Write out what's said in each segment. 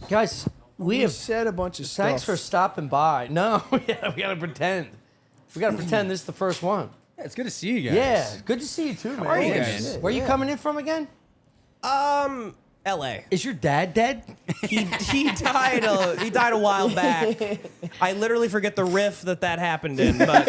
Guys, we have said a bunch of stuff. Thanks for stopping by. No, yeah, we gotta pretend. We gotta pretend this is the first one. Yeah, it's good to see you guys. Yeah, good to see you too, man. How are you Holy guys? shit. Where are you coming in from again? L.A. Is your dad dead? He died. He died a while back. I literally forget the riff that happened in, but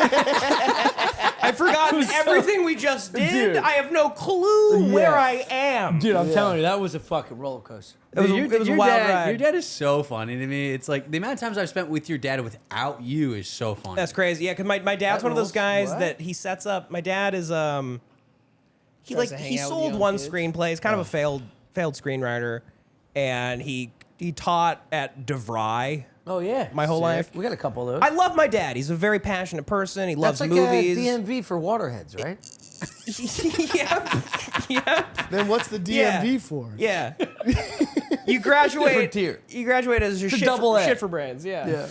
I've forgotten everything we just did. Dude. I have no clue where I am. Dude, I'm telling you, that was a fucking roller coaster. It was a Your wild dad, ride. Your dad is so funny to me. It's like the amount of times I've spent with your dad without you is so funny. That's crazy. Yeah, because my dad's one of those guys What? that he sets up. My dad is he Tries to hang he out with sold young one kids? screenplay. He's kind of a failed screenwriter, and he taught at DeVry Oh yeah, my whole life. We got a couple of I those. love my dad. He's a very passionate person. He loves That's like movies. a DMV for waterheads, right? yeah. Then what's the DMV for? Yeah. You graduate. Different tier. You graduate as your It's a shit, double A. shit for brands. Yeah.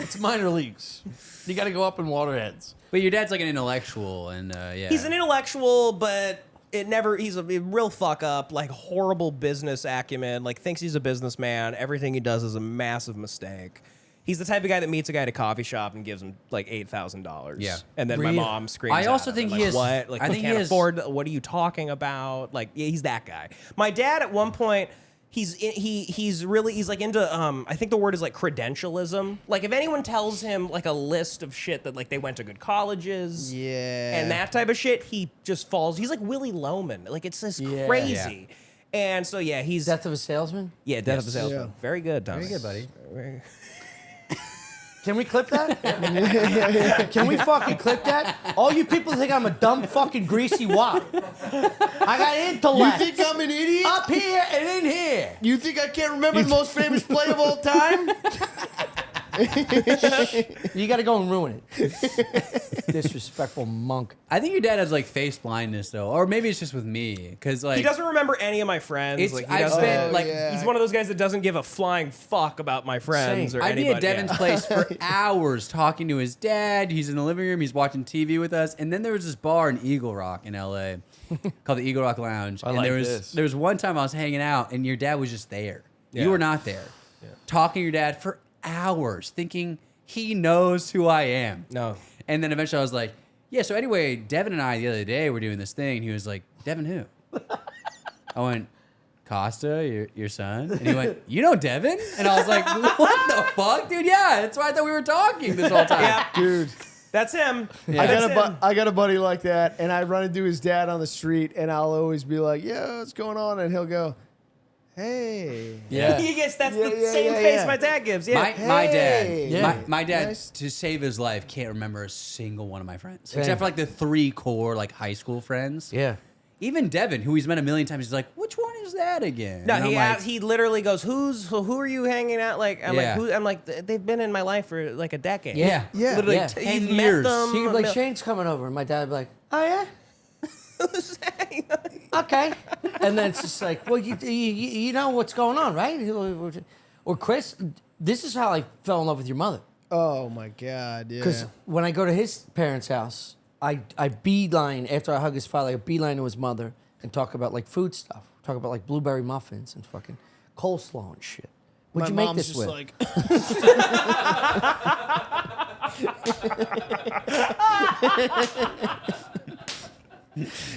It's minor leagues. You got to go up in waterheads. But your dad's like an intellectual, and yeah. He's an intellectual, but he's a real fuck up, like horrible business acumen, like thinks he's a businessman. Everything he does is a massive mistake. He's the type of guy that meets a guy at a coffee shop and gives him like $8,000. Yeah. And then Really? my mom screams. I also at him, think like, he is- What? Like, I I think he can't is- afford. What are you talking about? Like, yeah, he's that guy. My dad at one point. He's like into I think the word is like credentialism. Like if anyone tells him like a list of shit that like they went to good colleges, Yeah. and that type of shit, he just falls. He's like Willie Loman. Like it's this Yeah. crazy. And so yeah, he's Death of a salesman. yeah, death of a salesman. Yeah. Very good, Thomas. Very good, buddy. Very- Can we clip that? Can we fucking clip that? All you people think I'm a dumb fucking greasy wop. I got You intellect. think I'm an idiot? Up here and in here. You think I can't remember the most famous play of all time? You got to go and ruin it. Disrespectful monk. I think your dad has like face blindness though, or maybe it's just with me, because like He doesn't remember any of my friends. It's- Like he I've doesn't. spent, like, yeah. He's one of those guys that doesn't give a flying fuck about my friends Same. or I'd be anybody. at Devin's place for hours talking to his dad. He's in the living room. He's watching TV with us. And then there was this bar in Eagle Rock in LA called the Eagle Rock Lounge. And like there was this. there was one time I was hanging out and your dad was just there. Yeah. You were not there. Talking to your dad for hours, thinking he knows who I am. No. And then eventually I was like, yeah, so anyway, Devin and I the other day were doing this thing. And he was like, Devin who? I went, Costa, your son? And he went, you know Devin? And I was like, what the fuck, dude? Yeah, that's why I thought we were talking this whole time. Yeah, Dude, that's him. Yeah. I got a buddy like that, and I run into his dad on the street, and I'll always be like, yeah, what's going on? And he'll go, hey. Yeah. Yes, that's Yeah, the yeah, same yeah, face yeah. my dad gives. Yeah. My Hey. dad, Yeah. my dad, Nice. to save his life, can't remember a single one of my friends, Same. except for like the 3 core like high school friends. Yeah. Even Devin, who he's met a million times, he's like, which one is that again? No, And I'm like, he literally goes, who are you hanging out? Like I'm Yeah. like, who? I'm like, they've been in my life for like a decade. yeah, Yeah. Literally, Yeah. 10 you've years. met them. He could be like, Shane's coming over. And my dad would be like, oh, yeah? Okay. And then it's just like, well, you know what's going on, right? Or Chris, this is how I fell in love with your mother. Oh, my God, yeah. Because when I go to his parents' house, I beeline, after I hug his father, I beeline to his mother and talk about like food stuff. Talk about like blueberry muffins and fucking coleslaw and shit. What'd you My make mom's this just with? like,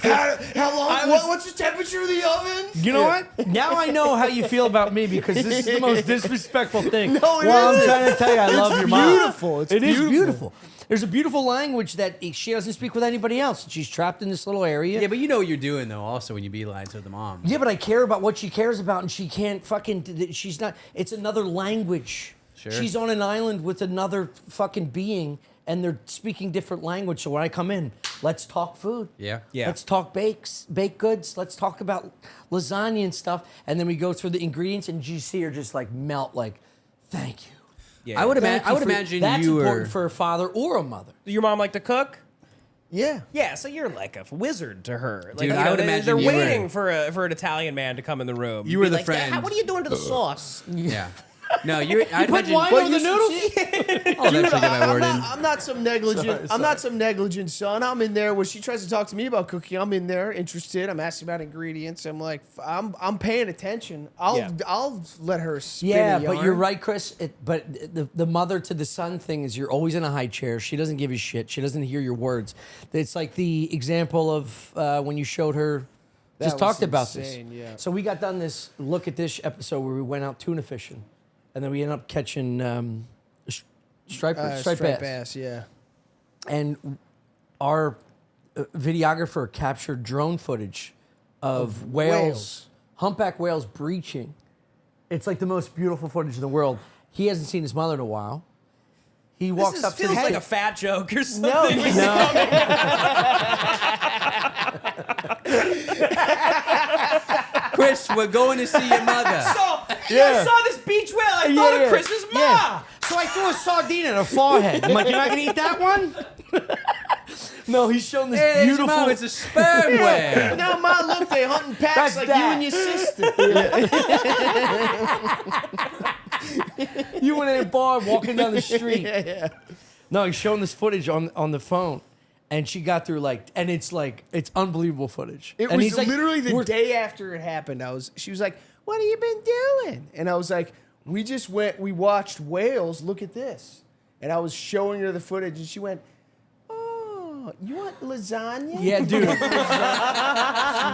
how long? What's the temperature of the oven? You know what? Now I know how you feel about me because this is the most disrespectful thing. No, it well, I'm isn't. trying to tell you, I love your mom. beautiful. It's It is beautiful. beautiful. There's a beautiful language that she doesn't speak with anybody else. She's trapped in this little area. Yeah, but you know what you're doing though. Also, when you beeline to the mom. Yeah, but I care about what she cares about, and she can't fucking. She's not. It's another language. Sure. She's on an island with another fucking being, and they're speaking different language. So when I come in, let's talk food. Yeah. Yeah. Let's talk baked goods. Let's talk about lasagna and stuff, and then we go through the ingredients, and you see her just like melt. Like, thank you. Yeah. I would Thank you for- imagine that's you important were. for a father or a mother. Your mom like to cook? Yeah. Yeah, so you're like a wizard to her. Like, Dude, you I know, would they're imagine you waiting were- for an Italian man to come in the room. You were Be the like, friend. What are you doing to the sauce? Yeah. No, I'd Put imagine. wine But on the you noodles? I'll eventually get my word in. I'm not some negligent. I'm not some negligent son. I'm in there when she tries to talk to me about cooking. I'm in there interested. I'm asking about ingredients. I'm like, I'm paying attention. I'll let her spin. Yeah, a but yarn. you're right, Chris. But the mother to the son thing is you're always in a high chair. She doesn't give a shit. She doesn't hear your words. It's like the example of when you showed her. Just That talked was about insane, this. yeah. So we got done this look at this episode where we went out tuna fishing, and then we ended up catching striped bass. Yeah. And our videographer captured drone footage of whales, humpback whales breaching. It's like the most beautiful footage in the world. He hasn't seen his mother in a while. He walks This up to feels the like head. a fat joke or something. Chris, we're going to see your mother. You guys saw this beach whale. I thought of Chris's ma. Yeah. So I threw a sardine at her forehead. I'm like, you're not gonna eat that one? No, he's showing this Hey, there's your beautiful. mom. It's a sperm whale. No, Ma, look, they hunting packs That's like that. you and your sister. You went in a bar walking down the street. No, he's showing this footage on the phone. And she got through and it's unbelievable footage. It And was he's like, literally the we're- day after it happened. She was like, "What have you been doing?" And I was like, "We watched whales. Look at this." And I was showing her the footage, and she went, "Oh, you want lasagna?" Yeah, dude. She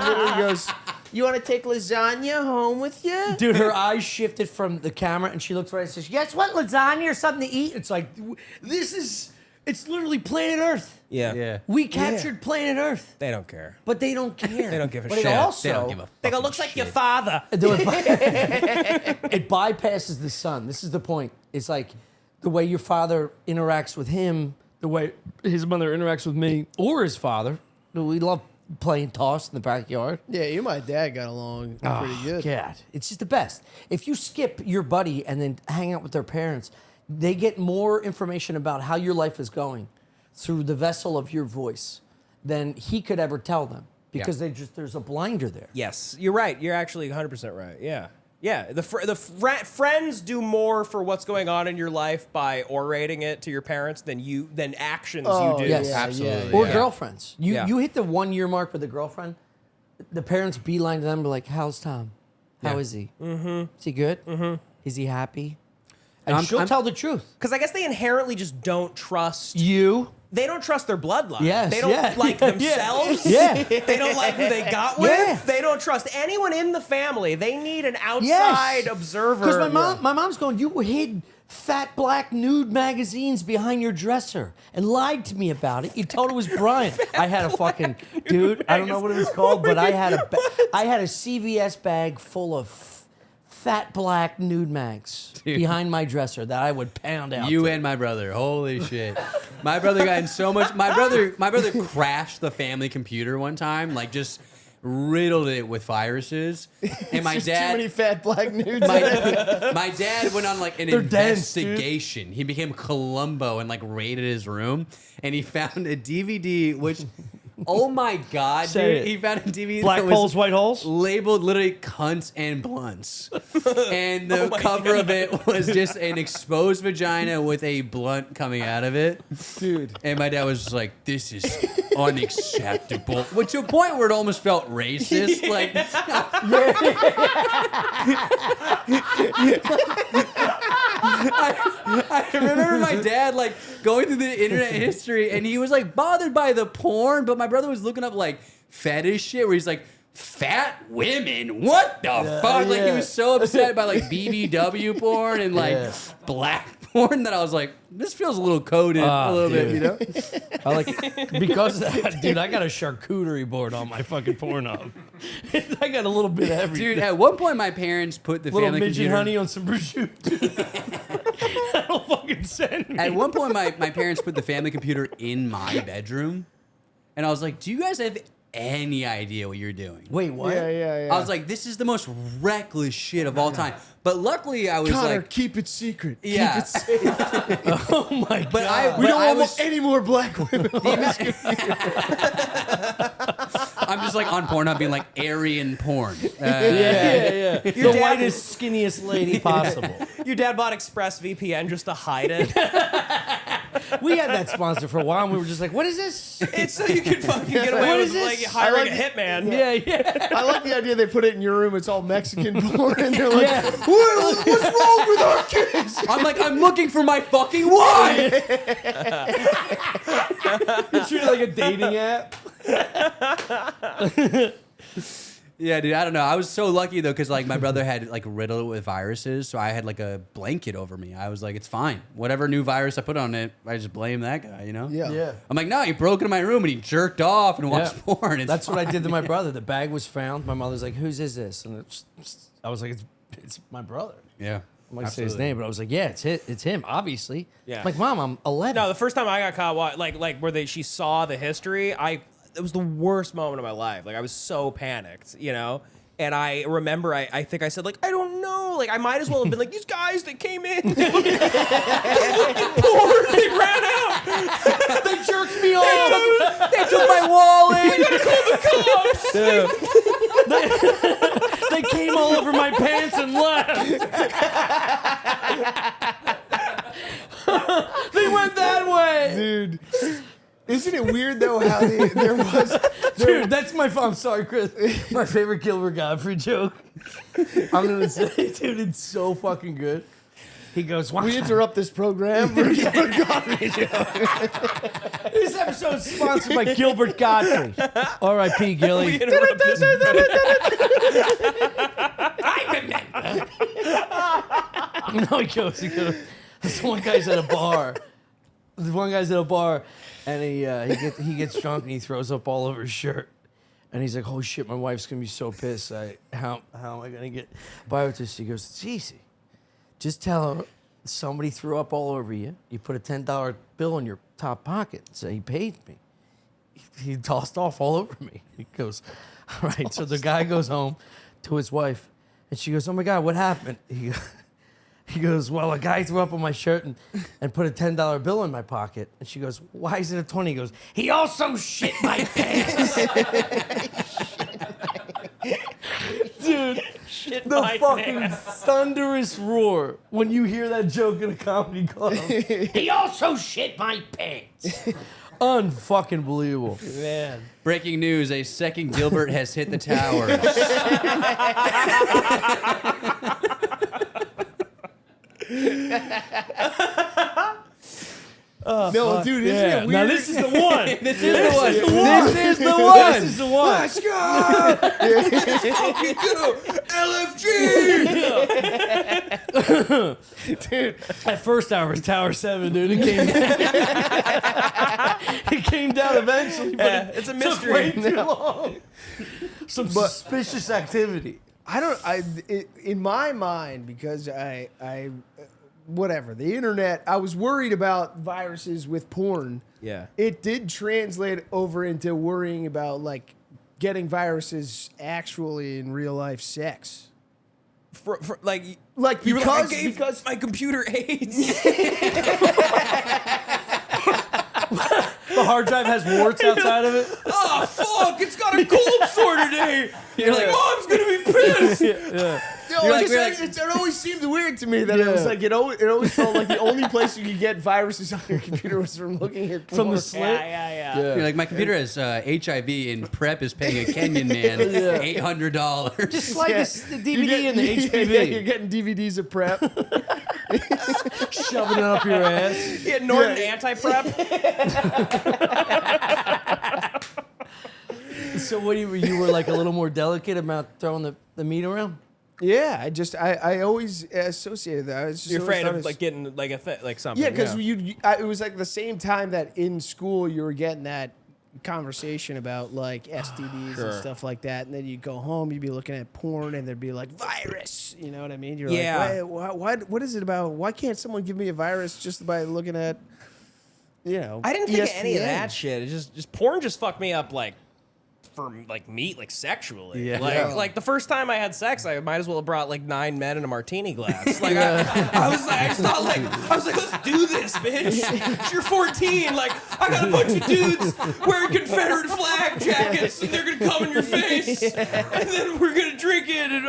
literally goes, "You want to take lasagna home with you?" Dude, her eyes shifted from the camera and she looks right and says, "Yes, what, lasagna or something to eat?" It's like, it's literally planet Earth. Yeah. We captured planet Earth. They don't care. But they don't care. They don't give a but shit. It also, They don't give a They go, fucking looks like your shit. father. It bypasses the son. This is the point. It's like the way your father interacts with him, the way his mother interacts with me, or his father. We love playing toss in the backyard. Yeah, you and my dad got along pretty good. God, it's just the best. If you skip your buddy and then hang out with their parents, they get more information about how your life is going through the vessel of your voice than he could ever tell them because there's a blinder there. Yes, you're right. You're actually 100% right. Yeah. Yeah, friends do more for what's going on in your life by orating it to your parents than actions you do. yes. Absolutely. Or Yeah. girlfriends. You Yeah. you hit the 1 year mark with a girlfriend, the parents beeline to them and be like, "How's Tom? How is he? Mm-hmm. Is he good? Mm-hmm. Is he happy?" And she'll tell the truth. Because I guess they inherently just don't trust. You. They don't trust their bloodline. Yes, They don't yeah. like themselves. Yeah. They don't like who they got with. Yeah. They don't trust anyone in the family. They need an outside observer. Because my mom's going, "You hid fat black nude magazines behind your dresser and lied to me about it. You told it was Brian." I had a fucking dude. I don't know what it was called, but I had a CVS bag full of fat black nude mags behind my dresser that I would pound out. You and my brother. Holy shit. My brother got in so much. My brother crashed the family computer one time, just riddled it with viruses. And my Just dad, too many fat black nudes. my dad went on an They're dense, dude. investigation. He became Columbo and raided his room, and he found a DVD which. Oh my God, Say dude! it. He found a DVD Black that was holes, white holes? labeled literally "cunts and blunts," and the cover of it was just an exposed vagina with a blunt coming out of it, Dude. And my dad was just like, "This is unacceptable," which to a point where it almost felt racist. I remember my dad going through the internet history, and he was bothered by the porn, but my brother was looking up fetish shit where he's like, "Fat women, what the fuck?" He was so upset by BBW porn and black porn that I was like, this feels a little coded a little bit, you know? I because of that, dude, I got a charcuterie board on my fucking Pornhub. I got a little bit of everything. Dude, at one point my parents put the little family midget computer. honey on some prosciutto. That'll fucking send me. At one point my parents put the family computer in my bedroom, and I was like, "Do you guys have any idea what you're doing?" Wait, what? Yeah. I was like, "This is the most reckless shit of all time." But luckily, I was Connor, keep it secret. Yeah. Keep it secret. Oh my god. But We don't want was, any more black women. I'm just on Pornhub being Aryan porn. yeah. The whitest, skinniest lady possible. Your dad bought ExpressVPN just to hide it. We had that sponsor for a while, and we were just like, "What is this?" It's so you can fucking get away What with is this? like hiring I a like hitman. Yeah. I like the idea they put it in your room. It's all Mexican porn, and they're like, Yeah. What's wrong with our kids? I'm like, I'm looking for my fucking wife. You treat it like a dating app. Yeah, dude, I don't know. I was so lucky though, because like my brother had like riddled it with viruses, so I had like a blanket over me. I was like, it's fine. Whatever new virus I put on it, I just blame that guy, you know? Yeah. I'm like, no, he broke into my room and he jerked off and watched Yeah. porn. It's That's fine. what I did to my brother. The bag was found. My mother's like, "Whose is this?" And I was like, "It's my brother." Yeah. I'm like, say his name, but I was like, "Yeah, it's him, obviously." Yeah. I'm like, "Mom, I'm 11." No, the first time I got caught, like where she saw the history, it was the worst moment of my life. Like I was so panicked, you know. And I remember, I think I said, like, I don't know. Like, I might as well have been like, these guys that came in, they looked at porn, they ran out. They jerked me off. They took my wallet. We gotta call the cops. They came all over my pants and left. They went that way. Dude. Isn't it weird though how there was Dude, that's I'm sorry, Chris. My favorite Gilbert Godfrey joke. I'm gonna say, dude, it's so fucking good. He goes, we interrupt this program for This episode is sponsored by Gilbert Godfrey. R.I.P. Gilly. No, he goes. This one guy's at a bar. And he gets drunk and he throws up all over his shirt. And he's like, "Oh shit, my wife's gonna be so pissed. How am I gonna get by with this?" He goes, "It's easy. Just tell her somebody threw up all over you. You put a $10 bill in your top pocket and say he paid me." He tossed off all over me. He goes, "All right." So the guy goes home to his wife, and she goes, "Oh my God, what happened?" He goes, "Well, a guy threw up on my shirt and put a $10 bill in my pocket." And she goes, "Why is it a 20?" He goes, "He also shit my pants." Dude, Shit the my fucking pants. thunderous roar when you hear that joke in a comedy club. He also shit my pants. Unfucking believable. Man. Breaking news: a second Gilbert has hit the towers. No, dude, isn't it weird? Now this is the one. This is the one. This is the one. This is the one. Let's go! Fucking go, LFG. Dude, that first hour was Tower 7, dude. It came down eventually, but Yeah, it's it's a took mystery. way too long. Some suspicious activity. In my mind, because whatever, the internet, I was worried about viruses with porn. Yeah. It did translate over into worrying about like getting viruses actually in real life sex. For like Like you were like, because my computer AIDS. The hard drive has warts outside of it. Oh fuck! It's got a cold sore today. You're like, Mom's gonna be pissed. No, You're like- it's you're like- like- it always seemed weird to me that it was like it always felt like the only place you could get viruses on your computer was from looking at porn. From the slit. Yeah. You're like, my computer has HIV and PrEP is paying a Kenyan man $800. Just slide Yeah. the DVD in the Yeah, HPV. you're getting DVDs of prep. Shoving it up your ass. Yeah, Norton anti-prep. So what you were like a little more delicate about throwing the meat around? Yeah, I always associated that. I was just You're always afraid thought of it's- like getting like like something. Yeah, because it was like the same time that in school you were getting that conversation about like STDs Sure. and stuff like that, and then you go home, you'd be looking at porn, and there'd be like virus. You know what I mean? You're Yeah. like, what is it about? Why can't someone give me a virus just by looking at, I didn't think of any of ESPN? that shit. It's just porn just fucked me up like for like meat, like sexually. Yeah. Like the first time I had sex, I might as well have brought like 9 men in a martini glass. Like I was like, let's do this, bitch. You're 14. Like I got a bunch of dudes wearing Confederate flag jackets, and they're gonna come in your face, and then we're gonna drink it. And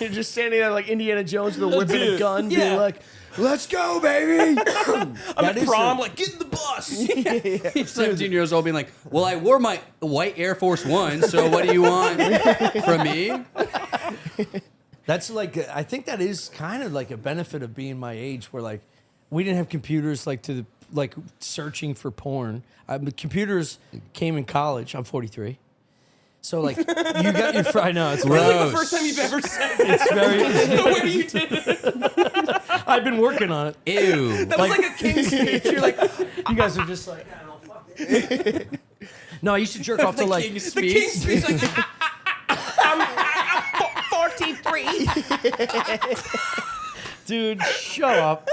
You're just standing there like Indiana Jones with a whip and a gun, Yeah. being like, "Let's go, baby!" I'm at prom, like get in the bus. 17 years old being like, well, I wore my white Air Force One, so what do you want from me? That's like, I think that is kind of like a benefit of being my age, where like we didn't have computers like to like searching for porn. The computers came in college. I'm 43. So like you got your I know it's Really, gross. the first time you've ever said that. It's very. The way you did it. I've been working on it. Ew. That was like a king speech. You're like, You guys are just like, I don't know, fuck it. No, I used to jerk off to like. King's the king speech. speech. Like, I'm 43. Dude, shut up.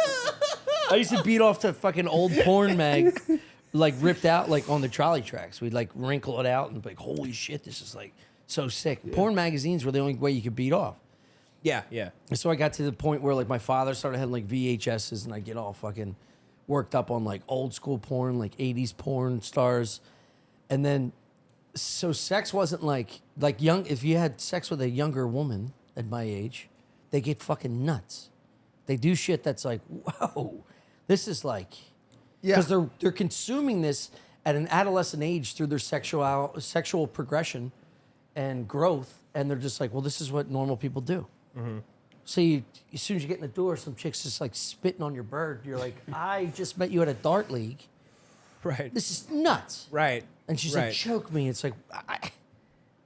I used to beat off to fucking old porn mag, like ripped out like on the trolley tracks. We'd like wrinkle it out and be like, holy shit, this is like so sick. Yeah. Porn magazines were the only way you could beat off. Yeah, yeah. And so I got to the point where like my father started having like VHSs and I get all fucking worked up on like old school porn, like 80s porn stars. And then, so sex wasn't like young, if you had sex with a younger woman at my age, they get fucking nuts. They do shit that's like, whoa, this is like, because they're consuming this at an adolescent age through their sexual progression and growth, and they're just like, well, this is what normal people do. Mm-hmm. So as soon as you get in the door, some chick's just like spitting on your bird. You're like, I just met you at a dart league. Right. This is nuts. Right. And she's Right. like, choke me. It's like, I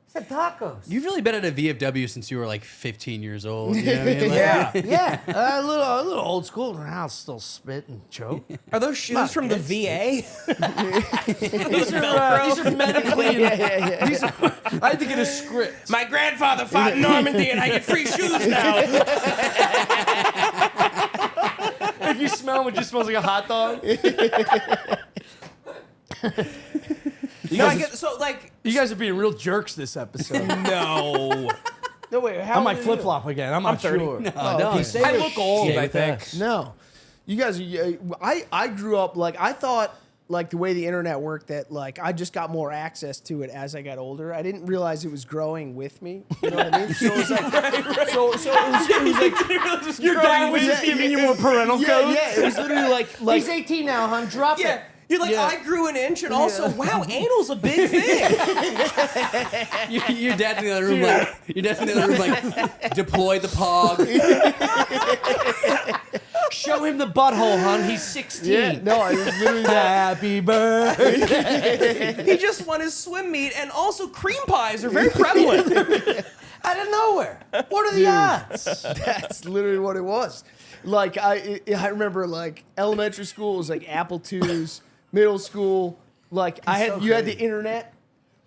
said tacos. You've really been at a VFW since you were like 15 years old. You know what I mean? Like, Yeah. Yeah, a little old school. I'll still spit and choke. Are those shoes from the VA? These are medically. Yeah. These are, I had to get a script. My grandfather fought in Normandy and I get free shoes now. If you smell them, it just smells like a hot dog. No, I get, so like, You guys are being real jerks this episode. no. No, wait. How I might old are you? flip flop again. I'm not 30. sure. No, you say I the look old, shit I with think. us. No, you guys. I grew up like I thought like the way the internet worked that like I just got more access to it as I got older. I didn't realize it was growing with me. You know what I mean? So it was like, so it was like Your dad was just giving you more parental codes. Yeah, it was literally like He's 18 now, hon. Drop it. Yeah. You're like, Yeah. I grew an inch, and also, wow, anal's a big thing. Your dad's in the other room, like, deploy the pog. Show him the butthole, hon. He's 16. yeah. No, I was literally that. Happy birthday. He just won his swim meet, and also cream pies are very prevalent. Out of nowhere. What are the odds? That's literally what it was. Like I remember like elementary school was like Apple IIs, middle school like I had so you had the crazy. internet.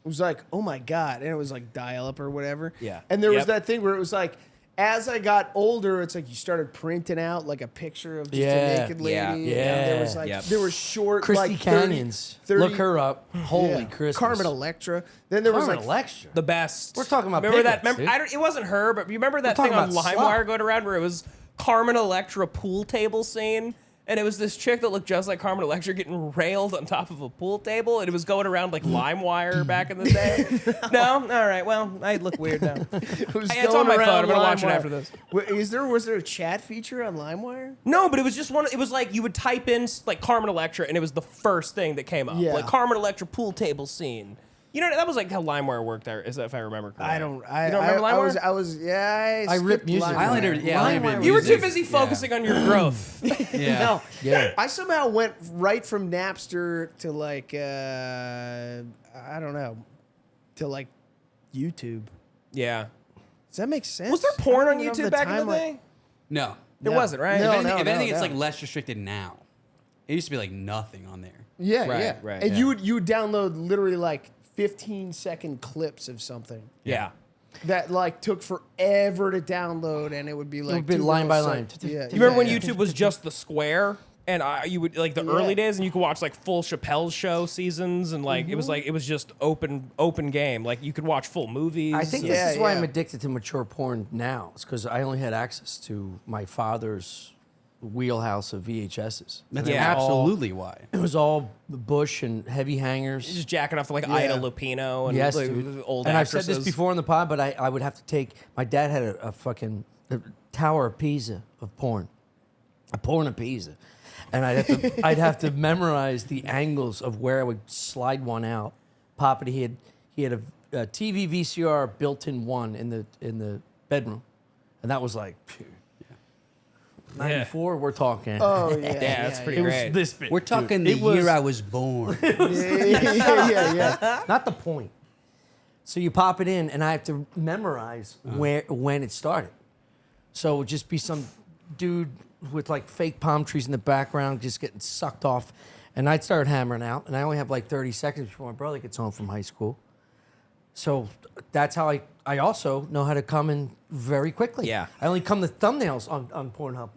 It was like, oh my god, and it was like dial up or whatever. Yeah. And there was Yep. that thing where it was like as I got older, it's like you started printing out like a picture of just Yeah. a naked lady. Yeah. And there was like Yep. there was short Christy like 30, Canyons. 30 Look her up. Holy yeah. Christmas. Carmen Electra. Then there was Carmen like Electra. The best. We're talking about remember that? pigments, Remember, it wasn't her, but you remember that We're thing on talking about LimeWire slut. going around where it was Carmen Electra pool table scene, and it was this chick that looked just like Carmen Electra getting railed on top of a pool table, and it was going around like LimeWire back in the day. No, all right. Well, I look weird now. it was It's going on my phone. around I'm gonna watch it LimeWire. after this. Was there a chat feature on LimeWire? No, but it was just one. It was like you would type in like Carmen Electra, and it was the first thing that came up. Yeah. Like Carmen Electra pool table scene. You know, that was like how LimeWire worked there, is if I remember correctly. I don't You don't remember LimeWire? I was I ripped skipped music. LimeWire. I only did, yeah, I only did You were too music. busy Yeah. focusing on your growth. Yeah. No, Yeah. I somehow went right from Napster to like I don't know, to like YouTube. Yeah. Does that make sense? Was there porn I on don't know YouTube the back in the timeline. day? No. There No. wasn't, right? No, If anything, it's no. like less restricted now. It used to be like nothing on there. Yeah, Right, yeah, right, And yeah. you would download literally like 15-second clips of something Yeah. that like took forever to download, and it would be like would be two line by little line. Yeah, You remember when yeah. YouTube was just the square? And you would like the early days, and you could watch like full Chappelle's Show seasons, and like it was just open game. Like you could watch full movies. I think this is why I'm addicted to mature porn now. It's because I only had access to my father's wheelhouse of VHSs. That's absolutely why. It was all Bush and heavy hangers. just jacking off to like Ida Lupino and Yes, like, dude. old and actresses. I've said this before in the pod, but I would have to take. My dad had a fucking Tower of Pisa of porn, a porn of Pisa, and I'd have to memorize the angles of where I would slide one out, pop it. He had a TV VCR built-in one in the bedroom, and that was like. Phew. 94, we're talking. Oh yeah, that's pretty It great. was this big. We're talking dude. the year I was born. yeah. Not the point. So you pop it in, and I have to memorize when it started. So it would just be some dude with like fake palm trees in the background, just getting sucked off, and I'd start hammering out, and I only have like 30 seconds before my brother gets home from high school. So that's how I also know how to come in very quickly. Yeah. I only come the thumbnails on Pornhub.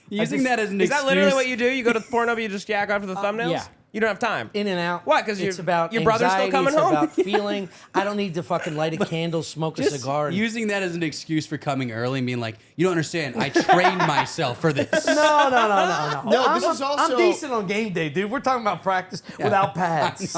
Using that as an Is excuse. that literally what you do? You go to Pornhub, you just jack off to the thumbnails? yeah. You don't have time. In and out. Why? 'Cause it's your- about your brother's still anxiety, coming it's home? about feeling. I don't need to fucking light a candle, smoke a Just cigar. and- using that as an excuse for coming early and being like, you don't understand. I trained myself for this. No. No, this is I'm also- decent on game day, dude. We're talking about practice without pads.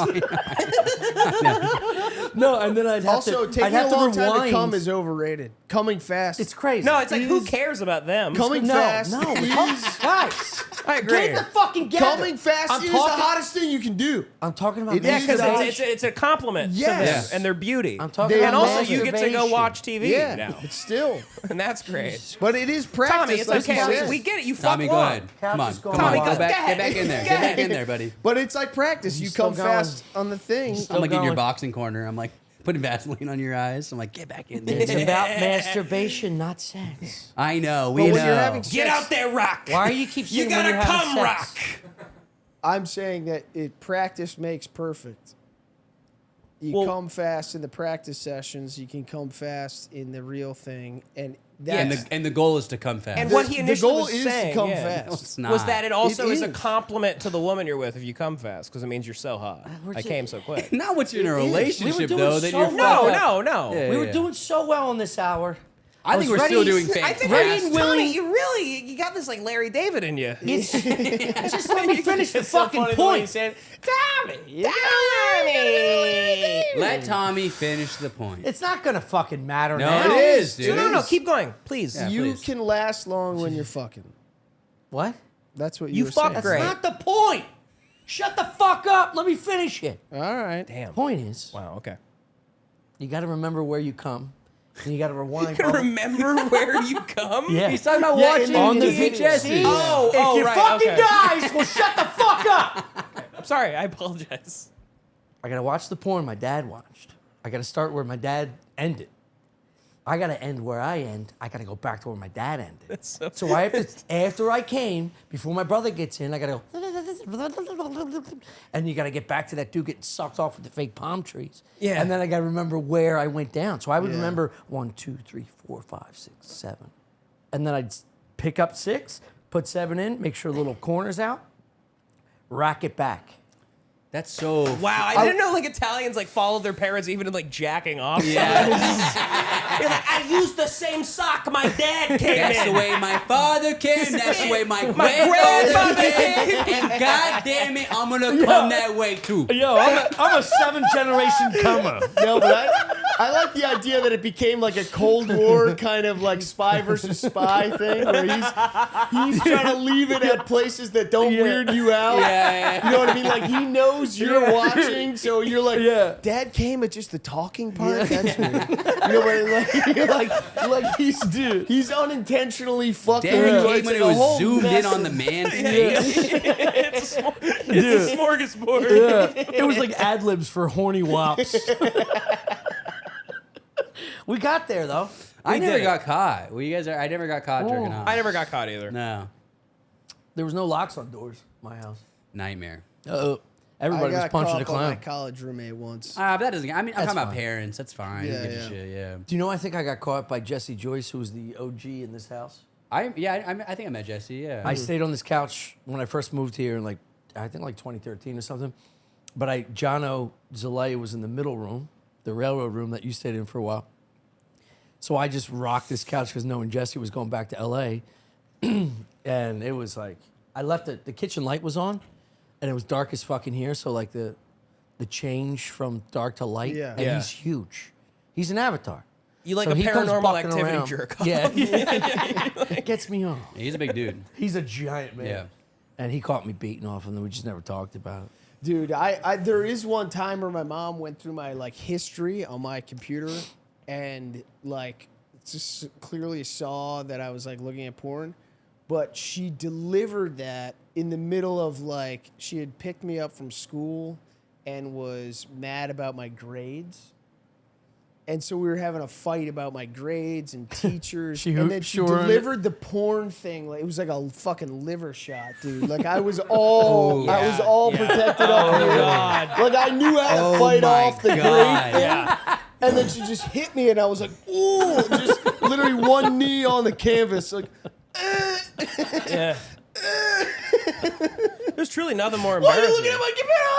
No, and then I'd have Also, to. taking I'd have a long to time rewind. to come is overrated. Coming fast. It's crazy. No, it's like, who cares about them? Coming No, fast. no, is, guys. I agree. Get the fucking together. coming fast I'm is the talking- hottest thing you can do. I'm talking about It Yeah, is because Yes. it's a compliment Yes. to them and their beauty. I'm talking They and about also, you get to go masturbation. watch TV Yeah, now. but still. And that's great. But it is practice. Tommy, it's like you okay. said. We get it. You Tommy, fuck go long. ahead. Come on. Couch is Come going on. on. Go back, Go get back in there. ahead. Get back in there, buddy. But it's like practice. You still come going. fast on the thing. I'm like in your going. boxing corner. I'm like putting Vaseline on your eyes. I'm like, get back in there. It's about masturbation, not sex. I know. We But know. when you're having Get sex, out there, rock. Why do you keep saying You when gotta you're having come, sex? rock. I'm saying that practice makes perfect. You Well- come fast in the practice sessions. You can come fast in the real thing, and that's And the goal is to come fast. And what he the initially goal was is saying, to come No, fast. it's not. was that it also It is a is. compliment to the woman you're with if you come fast, because it means you're so hot. we're I ju- came so quick. Not once you're in a It is. relationship, We were doing though, that so you're well. fucked up. No. Yeah, We were yeah. doing so well in this hour. I think was we're still ready- doing I think fantastic. Tommy, you got this like Larry David in you. It's just let me finish the It's so fucking funny the way he point. said, Tommy. Let Tommy finish the point. It's not gonna fucking matter No, now. it is, dude. No, keep going, please. Yeah. You please. can last long when you're fucking. What? That's what You you were fuck saying. That's Great. not the point. Shut the fuck up. Let me finish it. All right. Damn. Point is, Wow. Okay. you got to remember where you come, and you got to rewind. You remember where you come? Yeah. He's talking about Yeah, watching on the VHS. See? Oh, if you right, fucking okay. guys will shut the fuck up. I'm sorry. I apologize. I gotta watch the porn my dad watched. I gotta start where my dad ended. I gotta end where I end. I gotta go back to where my dad ended. So I have to, after I came, before my brother gets in, I gotta go, and you gotta get back to that dude getting sucked off with the fake palm trees. Yeah. And then I gotta remember where I went down. So I would Yeah. remember 1, 2, 3, 4, 5, 6, 7. And then I'd pick up 6, put 7 in, make sure the little corner's out, rack it back. That's so. Wow, I didn't know like Italians like followed their parents even in like jacking off. Yeah. You're like, I used the same sock my dad came That's in. the way my father came. That's the way my grandfather grandfather came. And God damn it, I'm gonna come that way too. Yo, I'm a 7th generation comer. No, but I like the idea that it became like a Cold War kind of like spy versus spy thing, where he's trying to leave it at places that don't weird you out. Yeah. You know what I mean? Like he knows you're watching, so you're like, Yeah. Dad came at just the talking part. That's weird. You know what? Like, you're like he's unintentionally fucking. Dad you. came It's when like it a was whole zoomed in mess on of- the man's face. It's a smorgasbord. Yeah. It was like ad libs for horny wops. We got there though. I never did it. got caught. Well, you guys are. I never got caught jerking off. I never got caught either. No. There was no locks on doors. My house. Nightmare. Uh-oh. I Everybody was got punching caught the by my clown. college roommate once. But that doesn't. I mean, I'm That's talking about fine. parents. That's fine. Yeah, Who gives a yeah. shit, yeah. Do you know I think I got caught by Jesse Joyce, who was the OG in this house? I think I met Jesse. Yeah. I stayed on this couch when I first moved here in I think 2013 or something. But Jono Zalea was in the middle room, the railroad room that you stayed in for a while. So I just rocked this couch because knowing Jesse was going back to LA. And it was like, I left the kitchen light was on and it was dark as fucking here. So like the change from dark to light. Yeah. And Yeah. he's huge. He's an avatar. You like So a he comes paranormal bucking activity around. jerk off. Yeah. It gets me on. He's a big dude. He's a giant man. Yeah. And he caught me beating off and then we just never talked about it. Dude, I there is one time where my mom went through my like history on my computer and like just clearly saw that I was like looking at porn, but she delivered that in the middle of like she had picked me up from school and was mad about my grades. And so we were having a fight about my grades and teachers. And then she delivered the porn thing. Like, it was like a fucking liver shot, dude. Like I was all protected up here. God. Like I knew how to fight off the grade thing. Yeah. And then she just hit me and I was like, ooh, just literally one knee on the canvas. Like, Yeah. There's truly nothing more why are embarrassing. you looking at my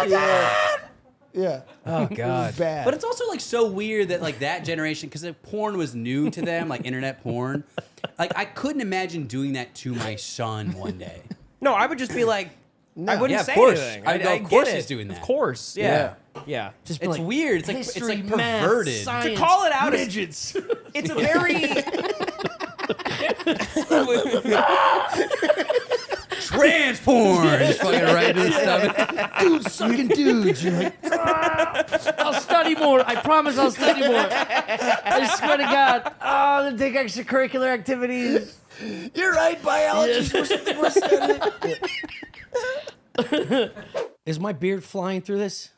computer? Yeah. Oh It God. was bad. But it's also like so weird that like that generation, because like, porn was new to them, like internet porn. Like I couldn't imagine doing that to my son one day. No, I would just be like, I wouldn't Yeah, of say course. anything. I'd go, I of course get he's it. doing that. Of course. Yeah. Yeah. Just be It's like, weird. It's like history, it's like math, perverted. science, To call it out as midgets. it's a very Trans porn. Just fucking right into the stomach. Dudes sucking dudes. You're like, I'll study more. I promise I'll study more. I swear to God. Oh, I'm going to take extracurricular activities. You're right, biology. We're studying. Is my beard flying through this?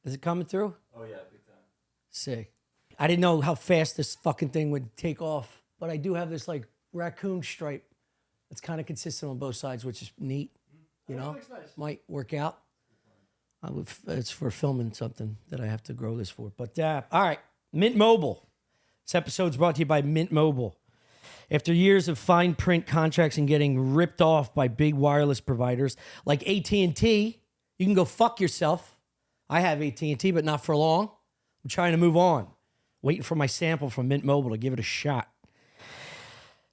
Is it coming through? Oh yeah, big time. Sick. I didn't know how fast this fucking thing would take off, but I do have this like raccoon stripe that's kind of consistent on both sides, which is neat. You know, might work out. It's for filming something that I have to grow this for. But all right, Mint Mobile. This episode's brought to you by Mint Mobile. After years of fine print contracts and getting ripped off by big wireless providers like AT&T, you can go fuck yourself. I have AT&T, but not for long. I'm trying to move on. Waiting for my sample from Mint Mobile to give it a shot.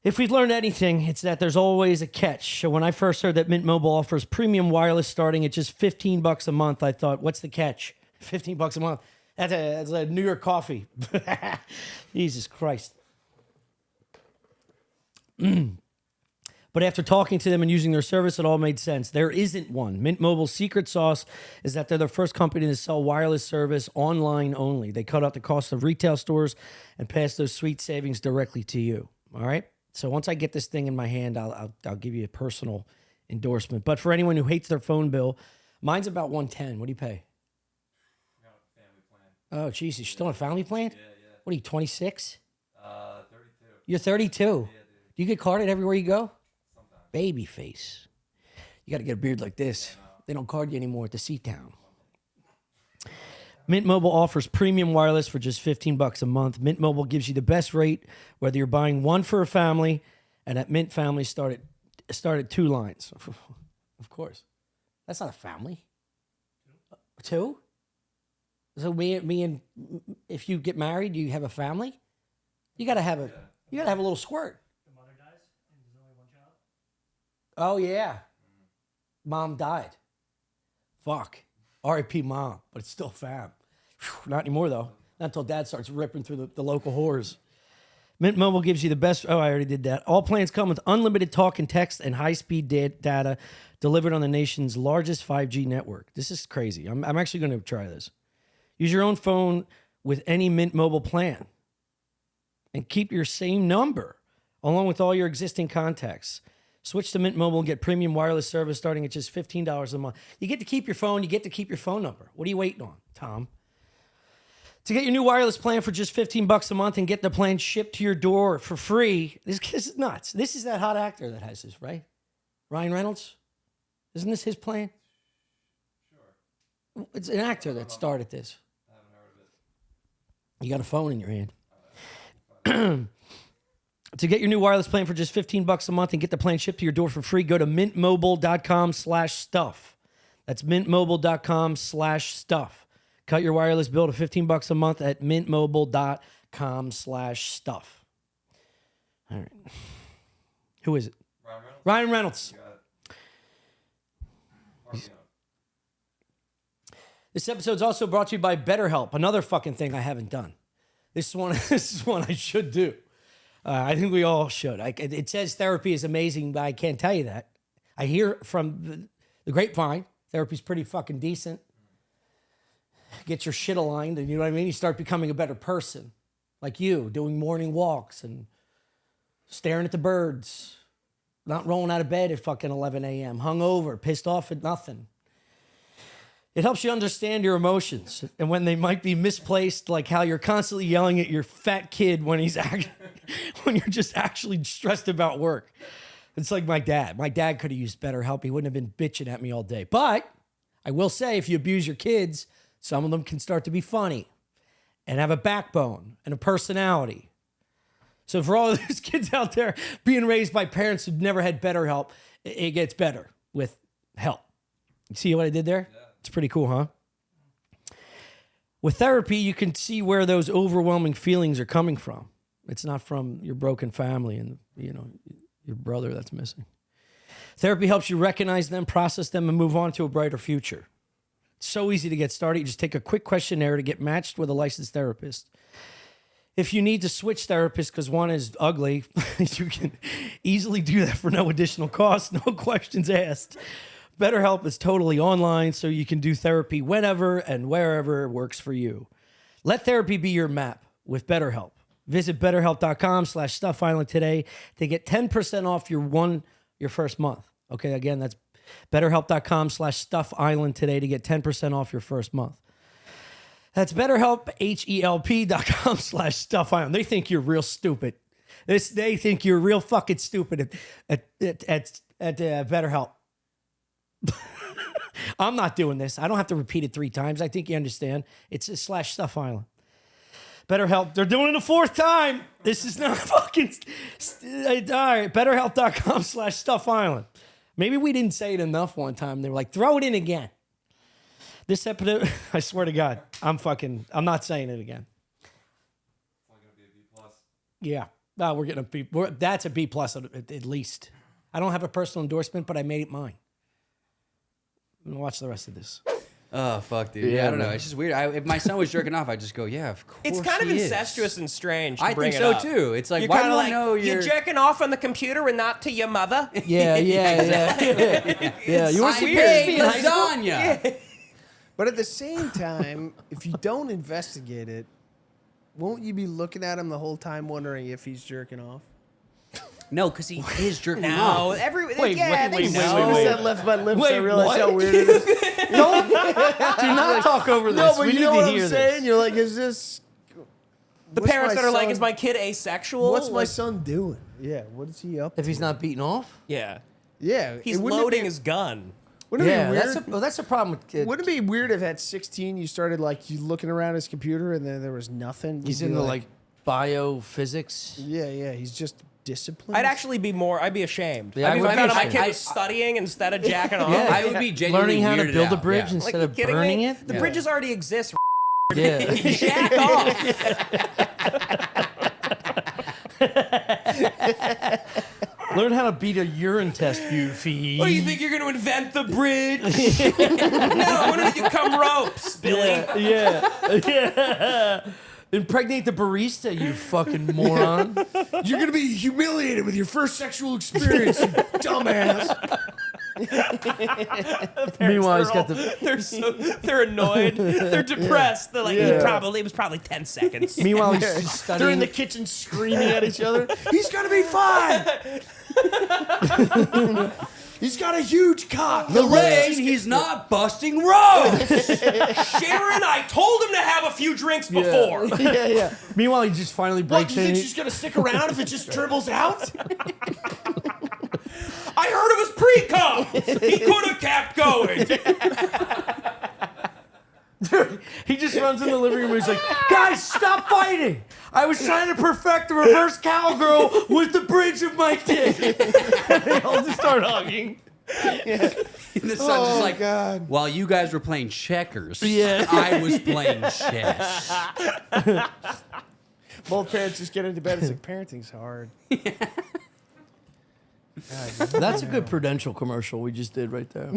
If we've learned anything, it's that there's always a catch. So when I first heard that Mint Mobile offers premium wireless starting at just $15 a month, I thought, what's the catch? $15 a month. That's a New York coffee. Jesus Christ. But after talking to them and using their service, it all made sense. There isn't one. Mint Mobile's secret sauce is that they're the first company to sell wireless service online only. They cut out the cost of retail stores and pass those sweet savings directly to you. All right? So once I get this thing in my hand, I'll give you a personal endorsement. But for anyone who hates their phone bill, mine's about $110. What do you pay? I got a family plan. Oh, Jesus. You're still on a family plan? Yeah. What are you, 26? 32. You're 32? Yeah, dude. Do you get carded everywhere you go? Sometimes. Baby face. You got to get a beard like this. They don't card you anymore at the C-Town. Mint Mobile offers premium wireless for just $15 a month. Mint Mobile gives you the best rate, whether you're buying one for a family, and at Mint Family start at 2 lines. Of course. That's not a family. 2? So me and if you get married, you have a family? You gotta have a little squirt. The mother dies and there's only one child. Oh yeah. Mom died. Fuck. R.I.P. Mom, but it's still fam. Whew, not anymore though. Not until Dad starts ripping through the local whores. Mint Mobile gives you the best. Oh, I already did that. All plans come with unlimited talk and text and high-speed data delivered on the nation's largest 5G network. This is crazy. I'm actually going to try this. Use your own phone with any Mint Mobile plan and keep your same number along with all your existing contacts. Switch to Mint Mobile and get premium wireless service starting at just $15 a month. You get to keep your phone. You get to keep your phone number. What are you waiting on, Tom? To get your new wireless plan for just $15 a month and get the plan shipped to your door for free, this is nuts. This is that hot actor that has this, right? Ryan Reynolds? Isn't this his plan? Sure. It's an actor that started this. I haven't heard of it. You got a phone in your hand. To get your new wireless plan for just $15 a month and get the plan shipped to your door for free, go to mintmobile.com/stuff. That's mintmobile.com/stuff. Cut your wireless bill to $15 a month at mintmobile.com/stuff. All right. Who is it? Ryan Reynolds. Ryan Reynolds. You got it. Mark, This episode's also brought to you by BetterHelp, another fucking thing I haven't done. This is one I should do. I think we all should. It says therapy is amazing, but I can't tell you that. I hear from the grapevine, therapy's pretty fucking decent. Get your shit aligned, and you know what I mean? You start becoming a better person. Like you, doing morning walks and staring at the birds, not rolling out of bed at fucking 11 a.m., hungover, pissed off at nothing. It helps you understand your emotions and when they might be misplaced, like how you're constantly yelling at your fat kid when when you're just actually stressed about work. It's like my dad. My dad could have used better help. He wouldn't have been bitching at me all day. But I will say, if you abuse your kids, some of them can start to be funny and have a backbone and a personality. So for all of those kids out there being raised by parents who've never had better help, it gets better with help. You see what I did there? Yeah. It's pretty cool, huh? With therapy, you can see where those overwhelming feelings are coming from. It's not from your broken family and, your brother that's missing. Therapy helps you recognize them, process them, and move on to a brighter future. It's so easy to get started. You just take a quick questionnaire to get matched with a licensed therapist. If you need to switch therapists because one is ugly, you can easily do that for no additional cost, no questions asked. BetterHelp is totally online, so you can do therapy whenever and wherever works for you. Let therapy be your map with BetterHelp. Visit BetterHelp.com/StuffIsland today to get 10% off your first month. Okay, again, that's BetterHelp.com/StuffIsland today to get 10% off your first month. That's BetterHelp, HELP.com/StuffIsland. They think you're real stupid. They think you're real fucking stupid at BetterHelp. I'm not doing this. I don't have to repeat it 3 times. I think you understand. It's a /StuffIsland. BetterHelp. They're doing it a 4th time. This is not fucking... All right. BetterHelp.com/StuffIsland. Maybe we didn't say it enough one time. They were like, throw it in again. This episode, I swear to God, I'm not saying it again. It's only going to be a B+. Yeah. No, we're getting a B. That's a B+ at least. I don't have a personal endorsement, but I made it mine. I'm going to watch the rest of this. Oh, fuck, dude. Yeah, I don't know. It's just weird. If my son was jerking off, I'd just go, yeah, of course It's kind of he is. incestuous and strange. To I bring think it so, up. too. It's like, You're why kinda do like, I know you're jerking off on the computer and not to your mother? Yeah. Yeah. You were I supposed made to be in high school? lasagna. But at the same time, if you don't investigate it, won't you be looking at him the whole time wondering if he's jerking off? No, because he is jerking No, off. Wait, As wait. that left my lips, I Wait, realized what? how weird it is. Do not talk over this. No, but we you need know to what I'm hear saying? this. You're like, is this... The what's parents my that are like, son- is my kid asexual? What's my Like, son doing? Yeah, what is he up If he's to? not beating off? Yeah. Yeah. He's wouldn't it loading be- his gun. Wouldn't it Yeah, be weird? that's a problem with kids. Wouldn't it be weird if at 16 you started you looking around his computer and then there was nothing? He's You'd be into biophysics. Yeah, he's just disciplined. I'd be ashamed. Yeah, I'd be I would found be out my ashamed. kid was studying instead of jacking off. Yeah. I would be genuinely Learning how to weirded build a out. bridge Yeah. instead Like, of you kidding burning me? it. The bridges already exist. Yeah. Jack off. Learn how to beat a urine test, you fee. What do you think you're going to invent the bridge? No, when did you come ropes, Billy? Yeah. Impregnate the barista, you fucking moron. You're gonna be humiliated with your first sexual experience, you dumbass. Meanwhile, he's got the. They're annoyed. They're depressed. They're like, it was probably 10 seconds. Meanwhile, he's just They're studying. in the kitchen screaming at each other. He's gonna be fine. He's got a huge cock. The rain, he's not busting roads. Sharon, I told him to have a few drinks before. Yeah. Meanwhile, he just finally What, breaks you think in. she's gonna stick around if it just dribbles out? I heard it was pre-cum. He could have kept going. He just runs in the living room. He's like, guys, stop fighting. I was trying to perfect the reverse cowgirl with the bridge of my dick. And they all just start hugging. And the son's just like, God. while you guys were playing checkers, Yeah. I was playing chess. Both parents just get into bed. It's like, parenting's hard. That's a good Prudential commercial we just did right there.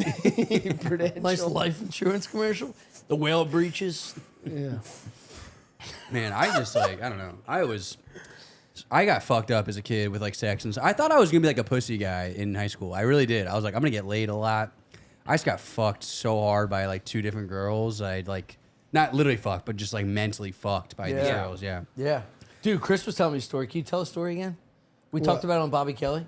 Prudential. Nice life insurance commercial. The whale breaches. Yeah. Man, I just like, I don't know. I got fucked up as a kid with like sex and I thought I was gonna be like a pussy guy in high school. I really did. I was like, I'm gonna get laid a lot. I just got fucked so hard by like 2 different girls. I'd like, not literally fucked, but just like mentally fucked by these Yeah. girls. Yeah. Yeah. Dude, Chris was telling me a story. Can you tell a story again? We talked about it on Bobby Kelly.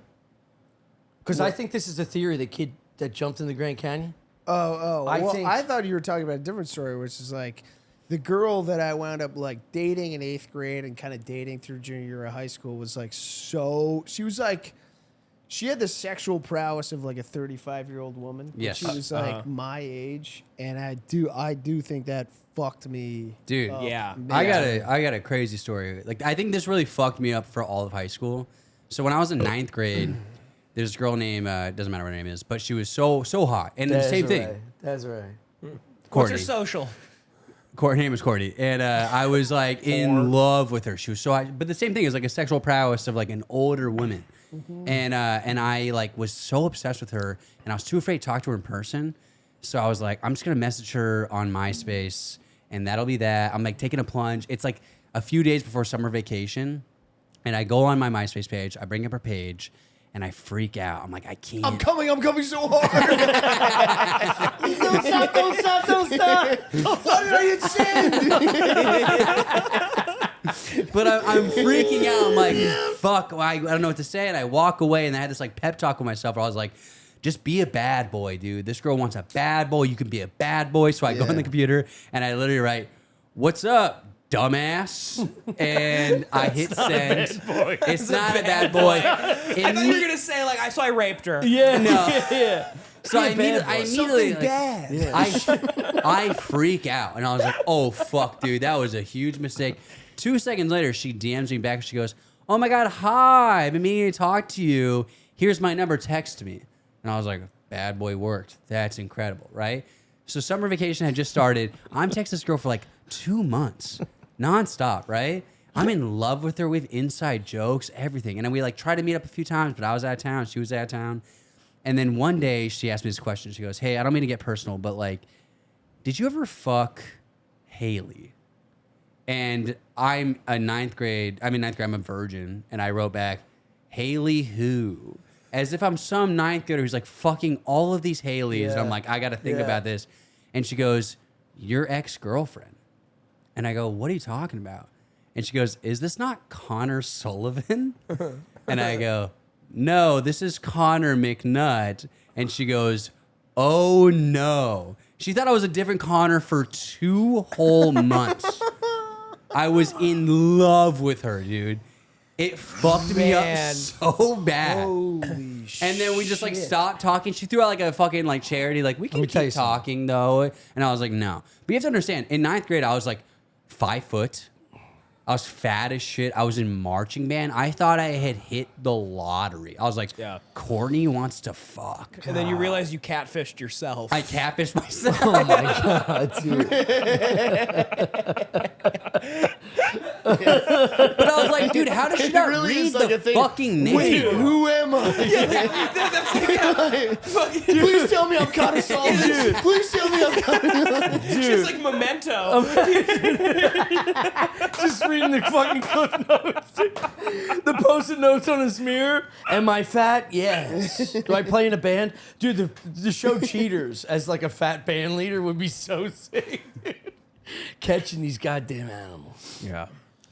Because I think this is the theory, the kid that jumped in the Grand Canyon. I thought you were talking about a different story, which is like the girl that I wound up like dating in 8th grade and kind of dating through junior year of high school was like she had the sexual prowess of like a 35-year-old woman. But Yes. she was like my age, and I do think that fucked me. Dude, up. Yeah. I got a crazy story. Like I think this really fucked me up for all of high school. So when I was in 9th grade, there's this girl named doesn't matter what her name is, but she was so hot. And the same thing. Desiree. What's Courtney. her social? Her name was Courtney, and I was like in love with her. She was so hot, but the same thing is like a sexual prowess of like an older woman, and I like was so obsessed with her, and I was too afraid to talk to her in person. So I was like, I'm just gonna message her on MySpace, and that'll be that. I'm like taking a plunge. It's like a few days before summer vacation, and I go on my MySpace page. I bring up her page. And I freak out. I'm like, I can't. I'm coming so hard. Don't stop. What did I hit send? But I'm freaking out. I'm like, fuck, I don't know what to say. And I walk away and I had this like pep talk with myself where I was like, just be a bad boy, dude. This girl wants a bad boy. You can be a bad boy. So I go on the computer and I literally write, what's up, dumbass? And I hit send. It's not a bad boy. I thought you were gonna say like I raped her. Yeah. No. Yeah. So I immediately like, bad. I freak out and I was like, oh fuck, dude, that was a huge mistake. 2 seconds later, she DMs me back and she goes, oh my God, hi, I've been meaning to talk to you. Here's my number, text me. And I was like, bad boy worked. That's incredible, right? So summer vacation had just started. I'm texting this girl for like 2 months, nonstop, right? I'm in love with her. We have inside jokes, everything. And then we like tried to meet up a few times, but I was out of town. She was out of town. And then one day she asked me this question. She goes, hey, I don't mean to get personal, but like, did you ever fuck Haley? And I'm in ninth grade, I'm a virgin. And I wrote back, Haley who? As if I'm some ninth grader who's like fucking all of these Haleys. And I'm like, I got to think about this. And she goes, your ex-girlfriend. And I go, what are you talking about? And she goes, is this not Connor Sullivan? And I go, no, this is Connor McNutt. And she goes, oh no. She thought I was a different Connor for 2 whole months. I was in love with her, dude. It fucked me up so bad. Holy shit. And then we just like stopped talking. She threw out like a fucking like charity, like we can keep talking though. And I was like, no. But you have to understand, in ninth grade, I was like 5 foot. I was fat as shit. I was in marching band. I thought I had hit the lottery. I was like, Courtney wants to fuck. And then you realize you catfished yourself. I catfished myself. Oh my God, dude. But I was like, dude, how does she not really read is like the a thing. fucking name? Wait, who am I? Please tell me I'm Connor Sullivan. Please tell me I'm Connor. She's like Memento. Just reading the fucking cliff notes. The post-it notes on his mirror. Am I fat? Yes. Do I play in a band? Dude, the show Cheaters as like a fat band leader would be so sick. Catching these goddamn animals. Yeah.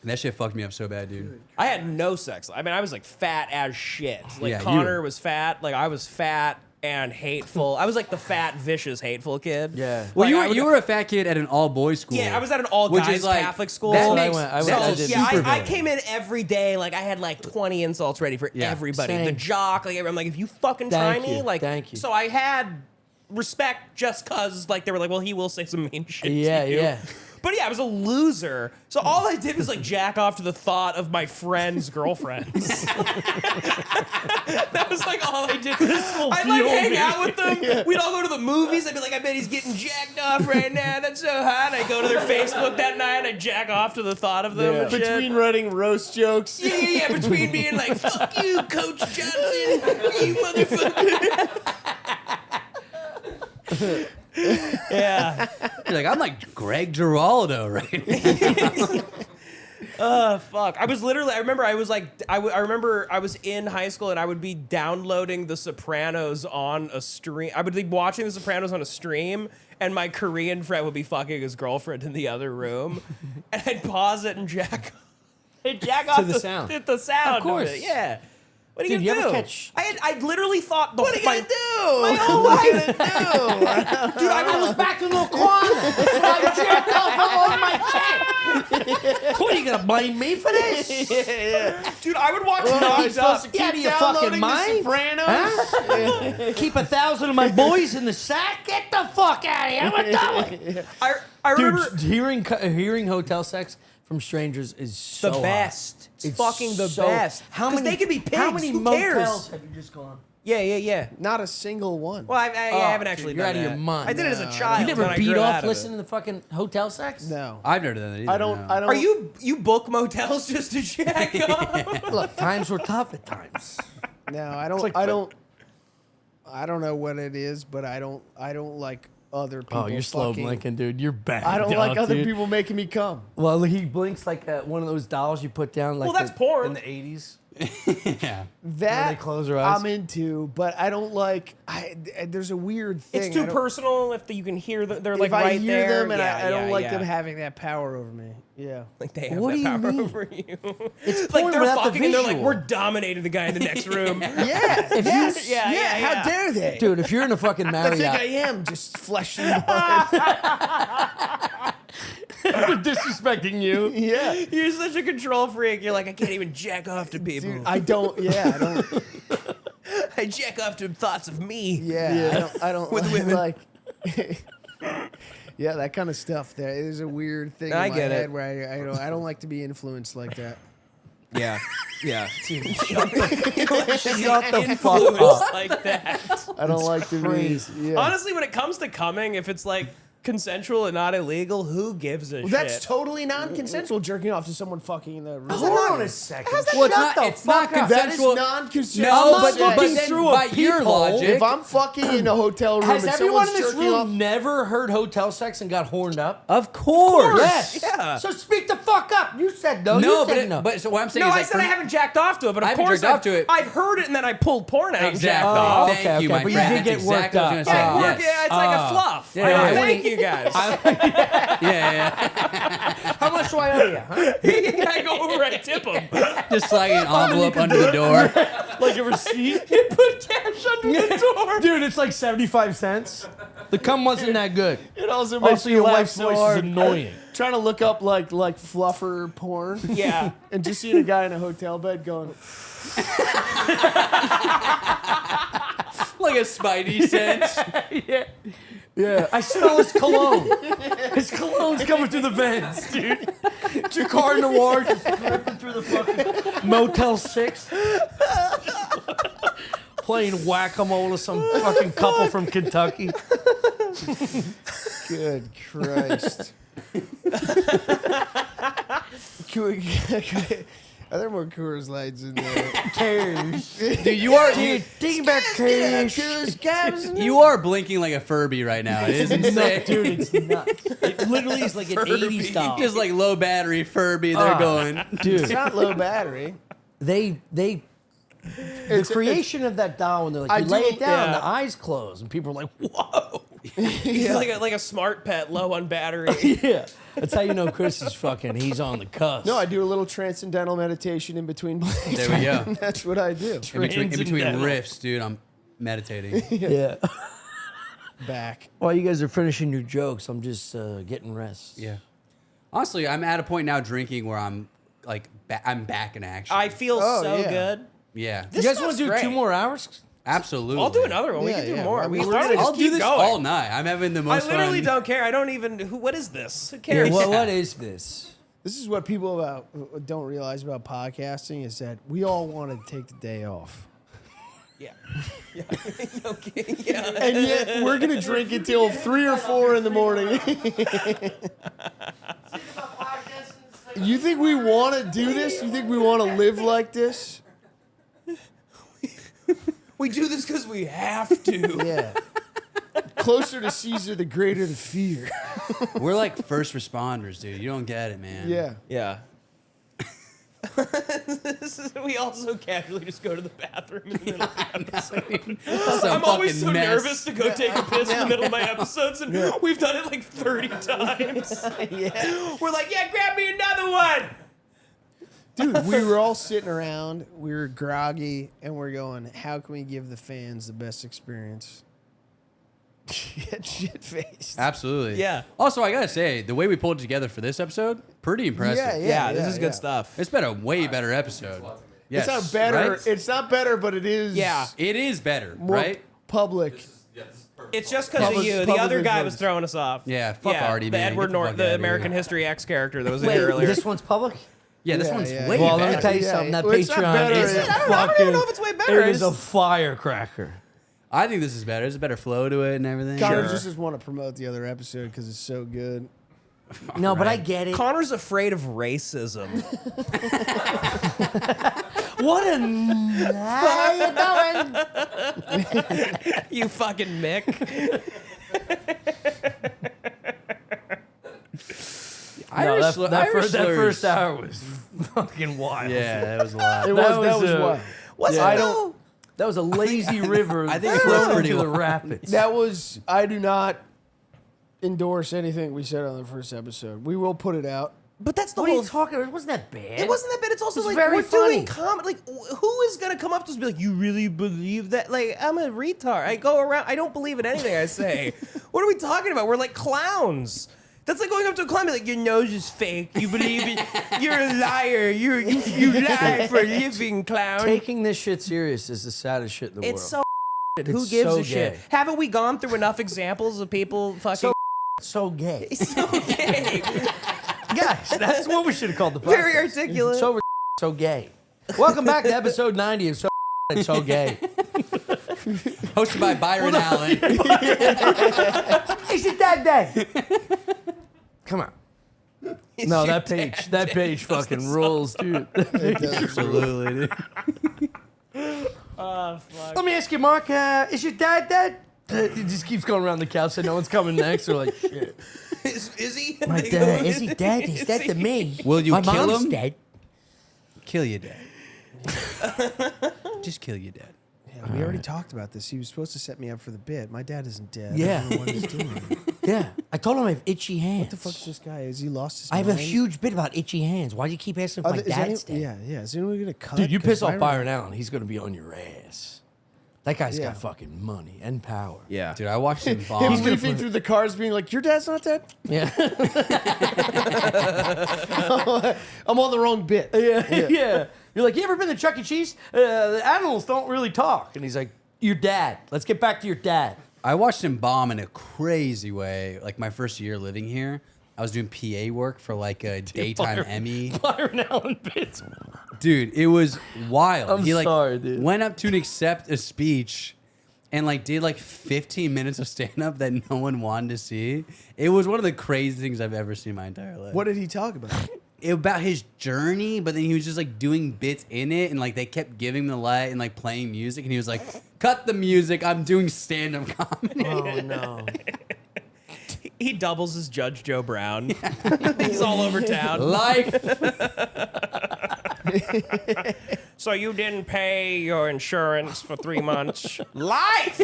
That shit fucked me up so bad, dude. I had no sex. I mean, I was like fat as shit. Like Yeah, you Connor were. was fat. Like I was fat and hateful. I was like the fat, vicious, hateful kid. Yeah. Well, Like, you were a fat kid at an all-boys school. Yeah, I was at an all which guys is like, Catholic school. That I makes, went- I that's did yeah, super I good. came in every day. Like I had like 20 insults ready for Yeah. everybody. Same. The jock. Like I'm like, if you fucking Thank try me, you. like, Thank you. So I had respect just cause like they were like, well, he will say some mean shit. Yeah, to you. yeah. But yeah, I was a loser. So all I did was like jack off to the thought of my friends' girlfriends. That was like all I did. I'd like hang out with them. Yeah. We'd all go to the movies. I'd be like, I bet he's getting jacked off right now. That's so hot. I'd go to their Facebook that night. I'd jack off to the thought of them. And shit. Between writing roast jokes. Yeah. Between being like, fuck you, Coach Johnson. You motherfucker. Yeah. You're like, I'm like Greg Giraldo right now. Fuck. I remember I was like, I remember I was in high school and I would be downloading The Sopranos on a stream. I would be watching The Sopranos on a stream and my Korean friend would be fucking his girlfriend in the other room. And I'd pause it and jack off the sound. The sound. Of course. It. Yeah. What are Dude, you you gonna ever do? catch- I literally thought What are you gonna do? my whole life. Dude, I was back in the corner. I jerked off on my chair. What, are you going to blame me for this? Dude, I would watch Am I Knocked supposed Up. to Yeah, keep you fucking downloading mind? The Sopranos? Huh? Keep 1,000 of my boys in the sack? Get the fuck out of here. We're done. I remember Dude, hearing hotel sex from strangers is so the hot. best. It's fucking the so- best. How 'Cause many? they could be pigs. How many Who motels cares? have you just gone? Yeah. Not a single one. Well, I haven't dude, actually you're done out of your that. mind. I did it as a No, child. You never then I beat grew out off of listening it. to fucking hotel sex? No. I've never done that either. I don't. no. I don't. Are you book motels just to jack off? Look, times were tough at times. No, I don't. like- I don't. I don't know what it is, but I don't like other people. Oh, you're slow fucking- blinking, dude. You're bad. I don't dog, like other dude. people making me come. Well, he blinks like one of those dolls you put down. Like Well, that's porn. in the 80s. Yeah. That they close their eyes? I'm into, but I don't like. There's a weird thing. It's too I don't- personal if you can hear them. They're like If I right hear there. them and I don't like yeah. them having that power over me. Yeah. Like they have What that do you power mean? over you. It's like porn they're without the fucking and they're like, visual. we're dominating the guy in the next room. Yeah. If yes. you- yeah. How dare they? Dude, if you're in a fucking I think I Marriott, am just flesh and blood. disrespecting you. Yeah. You're such a control freak. You're like, I can't even jack off to people. Dude, I don't. Yeah. I don't. I jack off to thoughts of me. Yeah. I don't With like, women. like. Yeah, that kind of stuff. There's a weird thing I in my get it. head where I don't like to be influenced like that. Yeah. Shut the Influence fuck up. like that. I don't like to crazy. be. Yeah. Honestly, when it comes to coming, if it's like consensual and not illegal, who gives a Well, shit? that's totally non-consensual jerking off to someone fucking in the room. Hold on a second. Well, it's Shut not- the it's fuck not up. That is consensual. non-consensual. No, I'm but, not but looking then through a by your peephole. logic, If I'm fucking in a hotel room Has and everyone someone's in this jerking off, room never heard hotel sex and got horned up? of course. Yes. Yeah. So speak the fuck up. You said no. No, you said but, no. but so what I'm saying No, is I like said I haven't jacked off to it, but I of haven't course jerked off to it. I've heard it and then I pulled porn out and jacked Exactly. off. okay, Thank you, okay, my but you friend. did That's get worked exactly what I was up. gonna say. Yeah, Yes. yeah, it's like a fluff. Yeah, yeah, Thank you guys. Yeah. How much do I owe you? Huh? I go over and tip him. Just like an envelope under the door. Like a receipt? You put cash under the door. Dude, it's like 75 cents. The cum wasn't that good. it also makes Also, me your laugh wife's so voice hard. is annoying. Trying to look up like fluffer porn. Yeah. And just seeing a guy in a hotel bed going, Like a Spidey sense. Yeah, I smell his cologne. His cologne's coming through the vents, dude. Jacquard Noir just dripping through the fucking Motel 6. Playing whack-a-mole to some fucking couple from Kentucky. good Christ. Are there more Coors Lights in there? Cares. Dude, you are Thinking about cash. you are blinking like a Furby right now. It is insane. Dude, it's nuts. It literally is like an 80s doll. Just like low battery Furby, they're going. It's Dude, not low battery. the creation of that doll, when they're like, I you lay do- it down, yeah. the eyes close, and people are like, whoa. He's like a smart pet, low on battery. Yeah. That's how you know Chris is fucking, he's on the cusp. No, I do a little transcendental meditation in between blinks. There we go. That's what I do. In between Transcendental. riffs, dude, I'm meditating. Yeah. Back. While you guys are finishing your jokes, I'm just getting rest. Yeah. Honestly, I'm at a point now drinking where I'm like, I'm back in action. I feel Oh, so yeah. good. yeah. You guys want stuff's to do great. 2 more hours? Absolutely. I'll do another one. We Yeah, can do yeah. more. I mean, We we're literally gonna- I'll just do keep this going. all night. I'm having the I most literally fun. don't care. I don't even. What is this? Who Yeah, cares? what is this? This is what people don't realize about podcasting is that we all want to take the day off. Yeah. Yeah. Okay. Yeah. And yet we're going to drink until 3 or 4 in the morning. You think we want to do this? You think we want to live like this? We do this because we have to. Yeah. Closer to Caesar, the greater the fear. We're like first responders, dude. You don't get it, man. Yeah. Yeah. We also casually just go to the bathroom in the middle of the episode. Some I'm always so fucking mess. nervous to go take a piss in the middle of my episodes, and we've done it like 30 times. Yeah. We're like, yeah, grab me another one. Dude, we were all sitting around, we were groggy, and we're going, how can we give the fans the best experience? Get shit-faced. Absolutely. Yeah. Also, I gotta say, the way we pulled it together for this episode, pretty impressive. Yeah, this is yeah. good stuff. It's been a way better episode. Yes, It's not better. right? It's not better, but it is Yeah. It is better, more right? public. Yes, perfect. It's just because of Public- you. The public other guy was influence. throwing us off. Yeah, fuck Artie, the man. Edward Get the Norton, fuck the outta American here. History X character that was in Wait, here earlier. this one's public? Yeah, this Yeah, one's yeah. way Well, better. let me tell you Yeah, something. That well, it's not Patreon better. is Is it? I don't even know if it's way better. It is a It's- firecracker. I think this is better. There's a better flow to it and everything. Connor just want to promote the other episode because it's so good. No, but I Right. get it. Connor's afraid of racism. What a how you doing? You fucking Mick. Irish, that Irish slurs. first hour was fucking wild. Yeah, that was a lot. It That was was, wild. What's I that? don't. That was a lazy river. I think it flowing was pretty to the wild. rapids. That was. I do not endorse anything we said on the first episode. We will put it out. But that's the What are whole. you talking about? It wasn't that bad. It wasn't that bad. It's also It's like very we're funny. doing comedy. Like, who is gonna come up to us and be like, "You really believe that?" Like, I'm a retard. I go around. I don't believe in anything I say. What are we talking about? We're like clowns. That's like going up to a clown and be like, "Your nose is fake. You believe it. You're a liar. You lie for a living, clown." Taking this shit serious is the saddest shit in the It's world. so. Who It's gives so a shit? gay. Haven't we gone through enough examples of people fucking? So gay. So gay. Guys, that's what we should have called the podcast. Very articulate. So gay. Welcome back to episode 90 of So Gay. Hosted by Byron Allen. Is it that day? Come on. No, that page fucking rules, dude. Absolutely, dude. Let me ask you, Mark, is your dad dead? He just keeps going around the couch and no one's coming next. We're like, shit. Is he? My dad, is he dead? He's dead to me. Will you My kill mom's him? dead. Kill your dad. Just kill your dad. Yeah, we already talked about this. He was supposed to set me up for the bit. My dad isn't dead. Yeah. I don't know what he's doing. Yeah. I told him I have itchy hands. What the fuck's this guy? Has he lost his I have mind? a huge bit about itchy hands. Why do you keep asking if my Is dad's dead? Yeah. Is anyone gonna cut? Dude, you 'Cause piss off Byron Allen, he's going to be on your ass. That guy's Yeah. got fucking money and power. Yeah. Dude, I watched him Him bomb. leafing through the cars, being like, "Your dad's not dead." Yeah. I'm on the wrong bit. Yeah. You're like, you ever been to Chuck E. Cheese? The animals don't really talk. And he's like, your dad. Let's get back to your dad. I watched him bomb in a crazy way. Like my first year living here, I was doing PA work for like a daytime Emmy. Byron Allen bits. Dude, it was wild. I'm he like sorry, dude. went up to accept a speech and like did like 15 minutes of stand up that no one wanted to see. It was one of the craziest things I've ever seen in my entire life. What did he talk about? About his journey, but then he was just like doing bits in it and like they kept giving him the light and like playing music and he was like, cut the music, I'm doing stand-up comedy. Oh, no. He doubles as Judge Joe Brown. He's all over town. Life. So you didn't pay your insurance for 3 months. Life!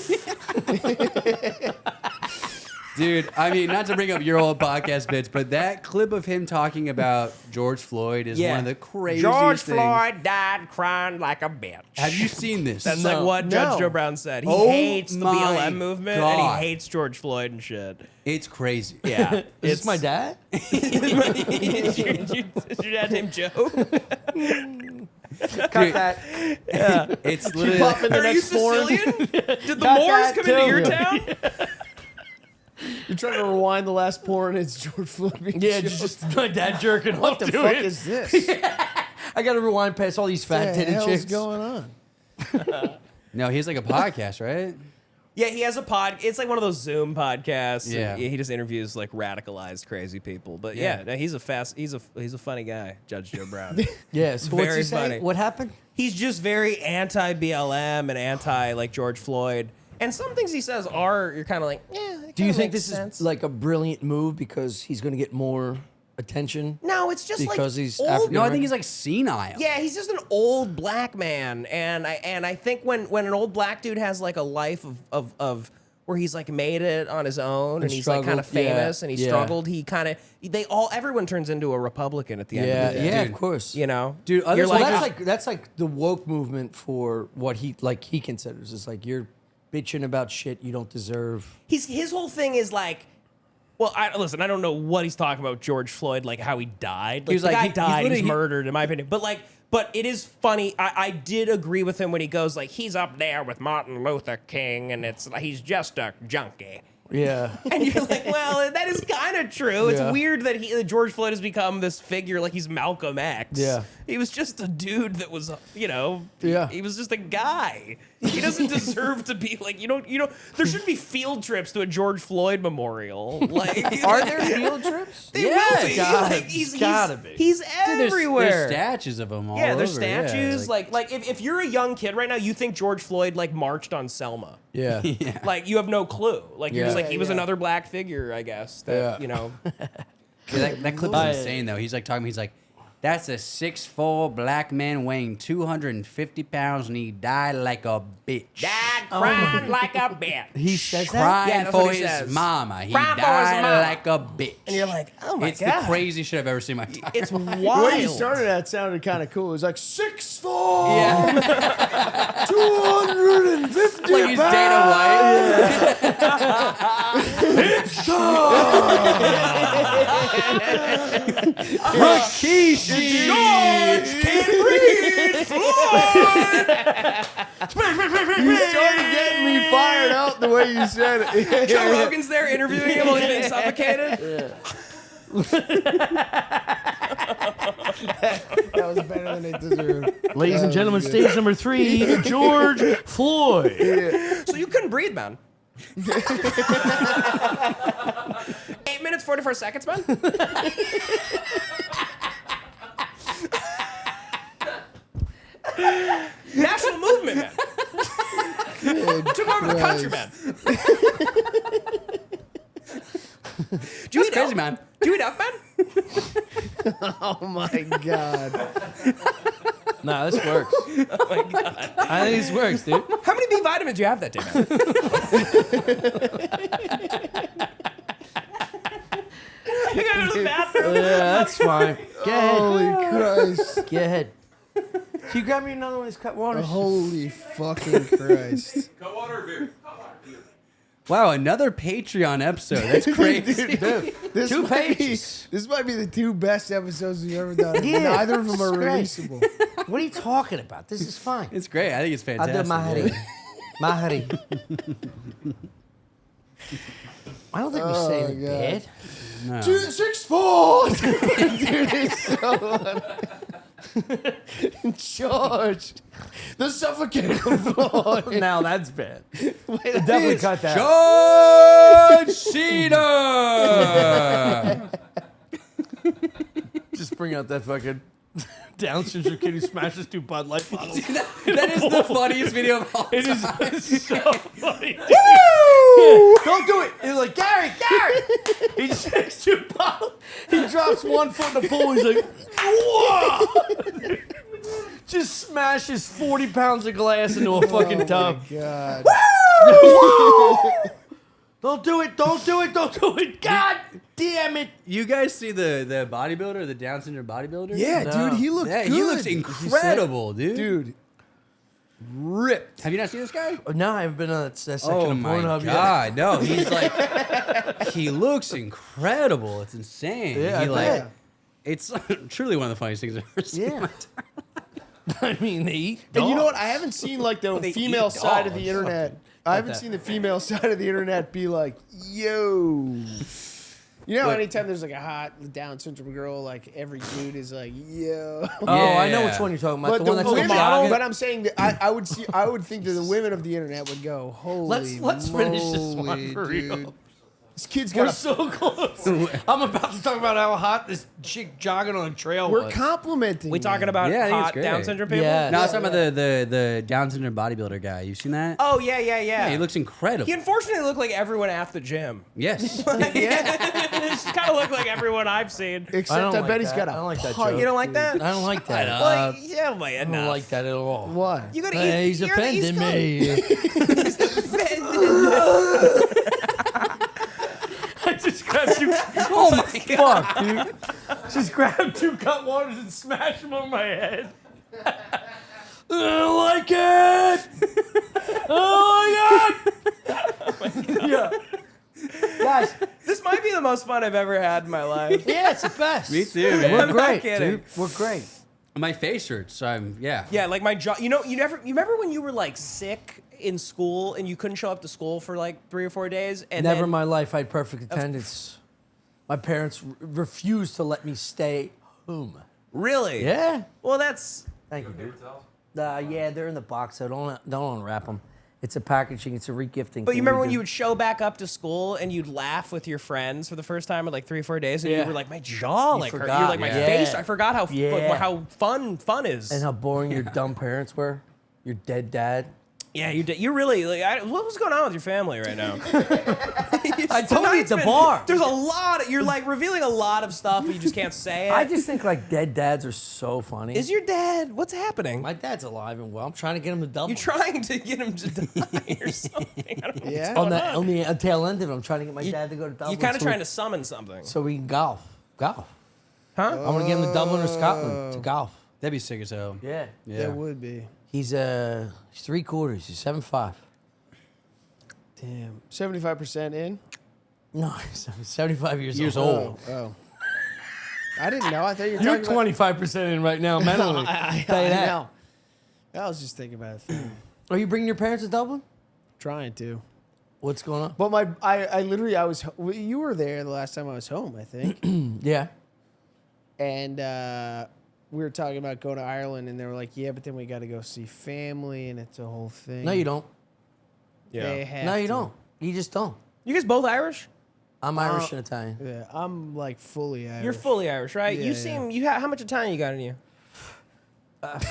Dude, I mean, not to bring up your old podcast bits, but that clip of him talking about George Floyd is one of the craziest George things. Floyd died crying like a bitch. Have you seen this? That's No. like what No. Judge Joe Brown said. He Oh hates the my BLM movement and God. he hates George Floyd and shit. It's crazy. Yeah. Is this my dad? Is your dad named Joe? Cut that. It's She literally. pop in the Are you next porn. Sicilian? Did the Got Moors that come into too. your town? You're trying to rewind the last porn. It's George Floyd. being Yeah, shot. just my dad jerking What off the to fuck it. is this? I got to rewind past all these fat What the titted hell's chicks. going on? No, he has like a podcast, right? Yeah, he has a pod. It's like one of those Zoom podcasts. and Yeah. he just interviews like radicalized crazy people. But yeah, no, he's a funny guy, Judge Joe Brown. Yeah, so what's Very he say? funny. What happened? He's just very anti BLM and anti like George Floyd. And some things he says you're kind of like, yeah. Do you think this is like a brilliant move because he's going to get more attention? No, it's just because like he's old- African? No, I think he's like senile. Yeah, he's just an old black man, and I think when an old black dude has like a life of where he's like made it on his own and he's like kind of struggled, yeah, famous and he yeah. struggled, everyone turns into a Republican at the end Yeah, of the day. yeah, Dude. of course. You know, Dude, other You're Well, like- that's like the woke movement for what he considers. It's like you're bitching about shit you don't deserve. his whole thing is like. Well, listen, I don't know what he's talking about, George Floyd, like how he died. Like, was the like, guy he's died, he's literally- murdered, in my opinion. But it is funny. I did agree with him when he goes like, he's up there with Martin Luther King, and he's just a junkie. Yeah. And you're like, well, that is kind of true. It's Yeah. weird that George Floyd has become this figure, like he's Malcolm X. Yeah. He was just a dude that was, Yeah. he was just a guy. He doesn't deserve to be like, there should be field trips to a George Floyd memorial. Like, Are there field trips? They Yeah, will be. God, Like, it's gotta be. He's Dude, there's everywhere. statues of him all Yeah, over. there's statues. Yeah, Like if you're a young kid right now, you think George Floyd like marched on Selma. Yeah. Like you have no clue. Like you're just Yeah. like he was another black figure, I guess. That, Yeah. Yeah, that clip is insane though. He's like talking. He's like, "That's a 6'4" black man weighing 250 pounds, and he died like a bitch. Died crying like a bitch. He says that? Crying Yeah, that's for what he his says. mama. He Crying for his died mama. like a bitch. And you're like, oh my it's god, the craziest shit I've ever seen in my entire It's life. wild. When you started that, sounded kind of cool. It was like 6'4", Yeah, 250 like he's Dana White. Rikishi. George can't breathe. You started getting me fired up the way you said it. Joe Rogan's there interviewing him while he's being suffocated. That was better than it deserved. Ladies and gentlemen, stage number 3, George Floyd. So you couldn't breathe, man. 8 minutes, 44 seconds, man. National movement, man. Took over the country, man. Do you eat Crazy, elk? man. Do you eat elk, man? Oh my god. Nah, this works. Oh my god. I think this works, dude. How many B vitamins do you have that day, man? You gotta go to the bathroom. Yeah, that's fine. Go ahead. Holy Christ. Go ahead. Can you grab me another one of these cut waters? Holy fucking Christ. Cut water beer. Wow, another Patreon episode. That's crazy. Dude, This Two might be- pages. This might be the 2 best episodes we've ever done. Yeah, Neither of them are it's great. releasable. what are you talking about? This is fine. It's great. I think it's I'll fantastic. do Mahari. Mahari. I don't think we say Oh, anything God. bad. No. 6'4". Dude, it's so George. The suffocating Floyd. Now that's bad. Wait, Definitely cut that. John Cena. Just bring out that fucking Down syndrome kid who smashes 2 Bud Light bottles. That is the funniest video of all time. It's so funny. Don't do it. He's like, Gary. He just takes 2 bottles. He drops 1 foot in the pool. He's like, whoa. Just smashes 40 pounds of glass into a fucking tub. God. Don't do it. God damn it. You guys see the bodybuilder, the Down syndrome bodybuilder? Yeah, No. dude, he looked Yeah, good. he looks incredible, dude. Dude, ripped. Have you not seen this guy? No, I haven't been on that section Oh of my Pornhub yet. god, no, he's like, he looks incredible. It's insane. Yeah, he I like, bet. it's truly one of the funniest things I've ever seen. in Yeah. my entire life. I mean, they eat. And you know dogs. what? I haven't seen like the They female eat side of the dogs. internet. I haven't that. seen the female side of the internet be like, yo. You know, anytime there's like a hot Down syndrome girl, like every dude is like, yo. Oh, I know Yeah. which one you're talking about. But The the one that's women, like jogging. but I'm saying that I would think that the women of the internet would go, holy Let's finish this one moly, for real. dude. This kid's We're got a so close. I'm about to talk about how hot this chick jogging on a trail We're was. complimenting. We talking about Yeah, I think it's hot great. Down syndrome people? Yeah. No, I was talking about the Down syndrome bodybuilder guy. You seen that? Oh, yeah. Yeah, he looks incredible. He unfortunately looked like everyone at the gym. Yes. Just kind of looked like everyone I've seen. Except I, bet he's got a I don't like that punch. joke. You don't like that? I don't like that. Well, yeah, my I don't like that at all. Why? You gotta Hey, eat. he's you're the offending East Coast. me. I just grabbed two. Oh my god, dude! Just grabbed 2 cut waters and smashed them on my head. I don't like it. Oh my god! Yeah, guys. This might be the most fun I've ever had in my life. Yeah, it's the best. Me too, man. We're I'm not great, kidding. dude. We're great. My face hurts, so I'm, yeah. Yeah, like my jaw. You know, you remember when you were like sick in school and you couldn't show up to school for like 3 or 4 days? And Never then, in my life I had perfect attendance. My parents refused to let me stay home. Really? Yeah. Well, that's. Thank you, dude. Yeah, they're in the box, so don't unwrap them. It's a packaging. It's a regifting. But you thing remember we when do. you would show back up to school and you'd laugh with your friends for the first time in like 3 or 4 days, and Yeah. you were like, my jaw, You like hurt. forgot. You're like, my Yeah. face. I forgot how Yeah. how fun is. and how boring your dumb parents were. Your dead dad. Yeah, you did. You really like. What was going on with your family right now? I told you it's a bar. There's a lot. You're like revealing a lot of stuff, but you just can't say it. I just think like dead dads are so funny. Is your dad? What's happening? My dad's alive and well. I'm trying to get him to double. You're trying to get him to die or something. I don't know. Yeah. on the tail end of it. I'm trying to get my dad to go to Dublin. You're kind of so trying we- to summon something. so we can golf. Huh? I want to get him to Dublin or Scotland to golf. That'd be sick as hell. Yeah. Yeah. That would be. He's 3/4. He's 7'5". Damn. 75% in? No, he's 75 years old. Oh. I didn't know. I thought you were You're talking about... 25% in right now mentally. I Tell you that. know. I was just thinking about a thing. Are you bringing your parents to Dublin? Trying to. What's going on? But I literally, you were there the last time I was home, I think. Yeah. And we were talking about going to Ireland, and they were like, yeah, but then we got to go see family, and it's a whole thing. No, you don't. They have No, you to. don't. You just don't. You guys both Irish? I'm Irish and Italian. Yeah, I'm like fully Irish. You're fully Irish, right? Yeah, You yeah. seem. How much Italian you got in you?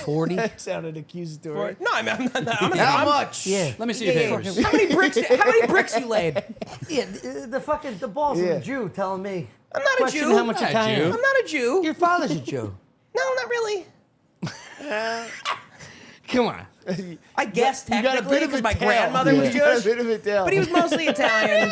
40? That sounded accusatory. No, I'm not. How much? Yeah. Let me see Yeah, your yeah, papers. yeah. How many bricks you laid? Yeah, the balls of Yeah. the Jew telling me. I'm not a Question Jew. how much Not a Italian. Jew. I'm not a Jew. Your father's a Jew. No, not really. Come on. I guess You got a technically bit of because it my down. grandmother was You got a Jewish, bit of it down. but he was mostly Italian.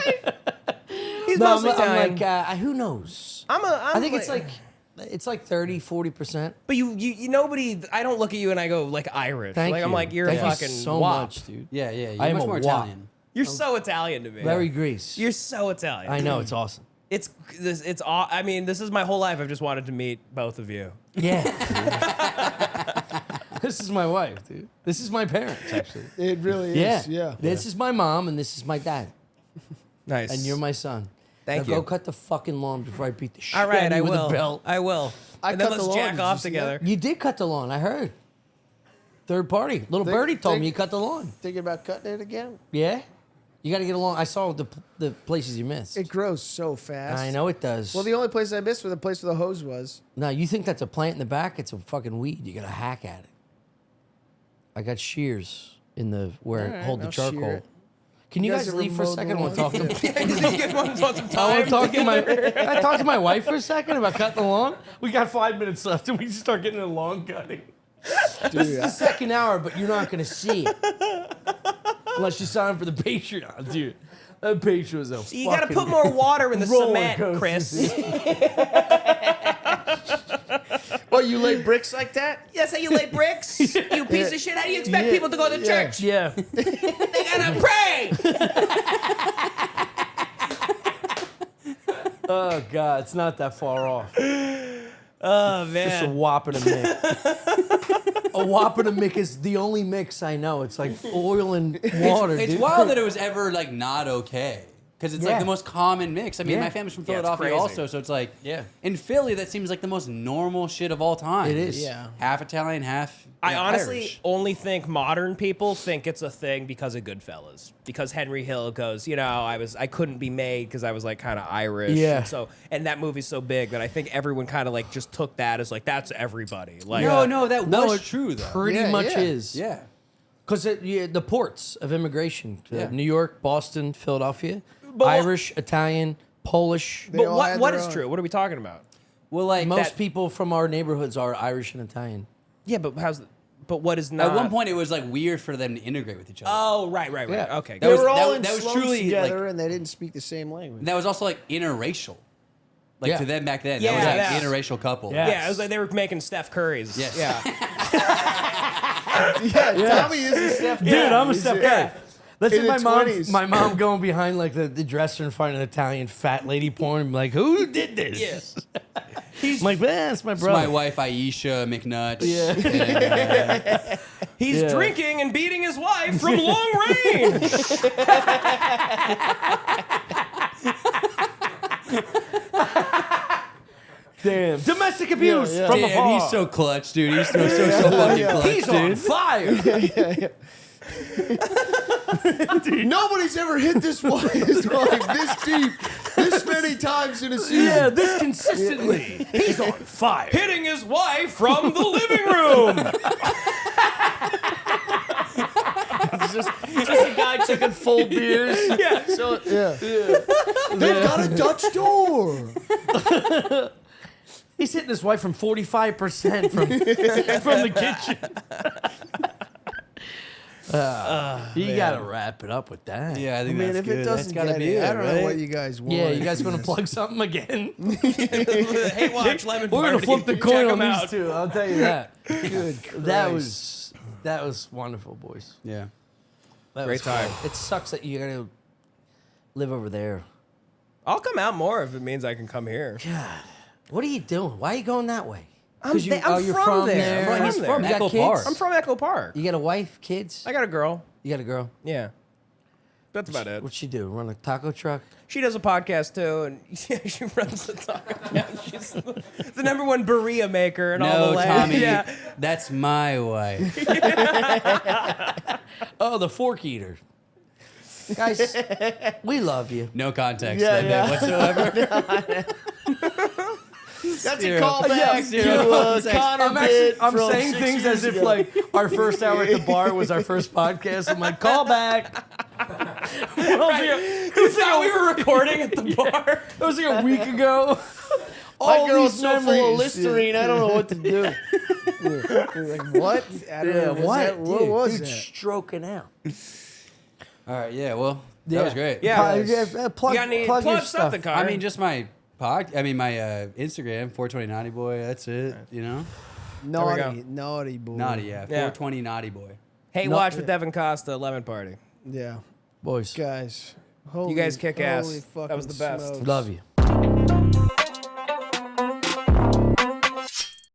He's No, mostly I'm Italian. like, who knows? I think it's like 30, 40%. But you nobody. I don't look at you and I go like Irish. Thank like you. I'm like you're Thank fucking you so wop. much, dude. Yeah, yeah. You're I am much a more wop. Italian. You're so Italian to me. Very Greece. You're so Italian. I know, it's awesome. It's I mean, this is my whole life. I've just wanted to meet both of you. Yeah. This is my wife, dude. This is my parents, actually. It really Yeah. is. Yeah. This is my mom and this is my dad. Nice. And you're my son. Thank now you. Go cut the fucking lawn before I beat the shit All right, out of I you with will. a belt. I will. I And then cut the let's lawn. jack Did you off see together. You did cut the lawn, I heard. Third party. Little birdie told me you cut the lawn. Thinking about cutting it again? Yeah? You got to get along. I saw the places you missed. It grows so fast. I know it does. Well, the only place I missed was the place where the hose was. No, you think that's a plant in the back? It's a fucking weed. You got to hack at it. I got shears in the where All right, it hold the I'll shear charcoal. it. Can you You guys guys leave for a ever mowed second? I want to the talk to lawn? You guys want some I want time to talk to my. together? Can I talk to my wife for a second about cutting the lawn? We got 5 minutes left, and we just start getting into lawn cutting. This is the second hour, but you're not going to see it unless you sign up for the Patreon, dude. That Patreon was a You got to fucking put more water in the roller cement, coaster. Chris. Oh, you lay bricks like that? That's how you lay bricks. You piece of shit. How do you expect people to go to church? Yeah. They gotta pray. Oh God, it's not that far off. Oh Just a man. whopping a minute. A Wapiti is the only mix I know. It's like oil and water. It's dude. wild that it was ever like not okay. Because it's Yeah. like the most common mix. I mean, Yeah. my family's from Yeah, it's Philadelphia crazy. also, so it's like, Yeah. in Philly, that seems like the most normal shit of all time. It is. Yeah. Half Italian, half I yeah, honestly Irish. only think modern people think it's a thing because of Goodfellas. Because Henry Hill goes, I couldn't be made because I was like kind of Irish. Yeah. And that movie's so big that I think everyone kind of like just took that as like that's everybody. Like No, that No, was it true though. Pretty Yeah, much yeah. is. Yeah. Because the ports of immigration, Yeah. New York, Boston, Philadelphia, But what- Irish, Italian, Polish. They But all what had what their is own. true? What are we talking about? Well, like Most that- people from our neighborhoods are Irish and Italian. Yeah, but what is not? At one point, it was like weird for them to integrate with each other. Oh, right. Yeah. Okay. That They was- were all that- in that was slums truly, together, like- and they didn't speak the same language. And that was also like interracial. Like Yeah. to them back then, Yeah, that was like yeah. interracial couple. Yeah. Yeah, it was like they were making Steph Curry's. Yes. Yeah. Yeah, Tommy is a Steph Dude, Curry. I'm a He's Steph Curry. Let's in see the my 20s. mom going behind like the dresser and finding an Italian fat lady porn and be like, who did this? Yes. I'm like, that's my It's brother. my wife Aisha McNutt. Yeah. And, He's Yeah. drinking and beating his wife from long range. Damn. Domestic abuse Yeah, yeah. from damn, afar. he's so clutch, dude. He's so fucking Yeah. clutch, He's dude. on fire. Nobody's ever hit his wife this deep, this many times in a season. Yeah, this consistently. He's on fire. Hitting his wife from the living room. Just a guy taking full beers. Yeah. So Yeah. They've got a Dutch door. he's hitting his wife from 45% from the kitchen. You gotta wrap it up with that. Yeah, I I think mean, that's if good. it That's doesn't gotta get be it, it, I don't know right? what you guys want. Yeah, you guys from gonna this. plug something again? Hey, watch Lemon We're gonna Party. flip the Check coin on 'em these out. two. I'll tell you that. Good That Christ. was wonderful, boys. Yeah. That Great was fun. time. It sucks that you're gonna live over there. I'll come out more if it means I can come here. God, what are you doing? Why are you going that way? I'm 'Cause you're from from there. there. I'm He's from from there. You got Echo kids? Park. I'm from Echo Park. You got a wife, kids? I got a girl. You got a girl? Yeah. That's about it. What'd she do? Run a taco truck? She does a podcast too, and yeah, she runs the taco. Yeah, she's the #1 burrito maker and all No, the land. Tommy, Yeah. that's my wife. Oh, the fork eater. Guys, we love you. No context Yeah, that yeah. bit whatsoever. That's Zero. a callback Zero to context. Connor I'm bit I'm from saying 6 things years as if ago. like our first hour at the bar was our first podcast. I'm like, call back. It was like we were recording at the bar. It was like a week ago. My All girl's these so full memories. of Listerine, I don't know what to do. Like, what? I don't know. What was Dude, that? Stroking out. All right, yeah, well, Yeah. that was great. Yeah. Plug, Yes. plug, You got any plug your plug stuff. something, Connor? I mean, just my Instagram, 420 Naughty Boy. That's it, you know? Naughty, naughty boy. Naughty, yeah. Yeah. 420 Naughty Boy. Hey, No- watch with Devan Costa, Lemon Party. Yeah. Boys, Guys. You guys kick ass. holy That was the fucking best. smokes. love you.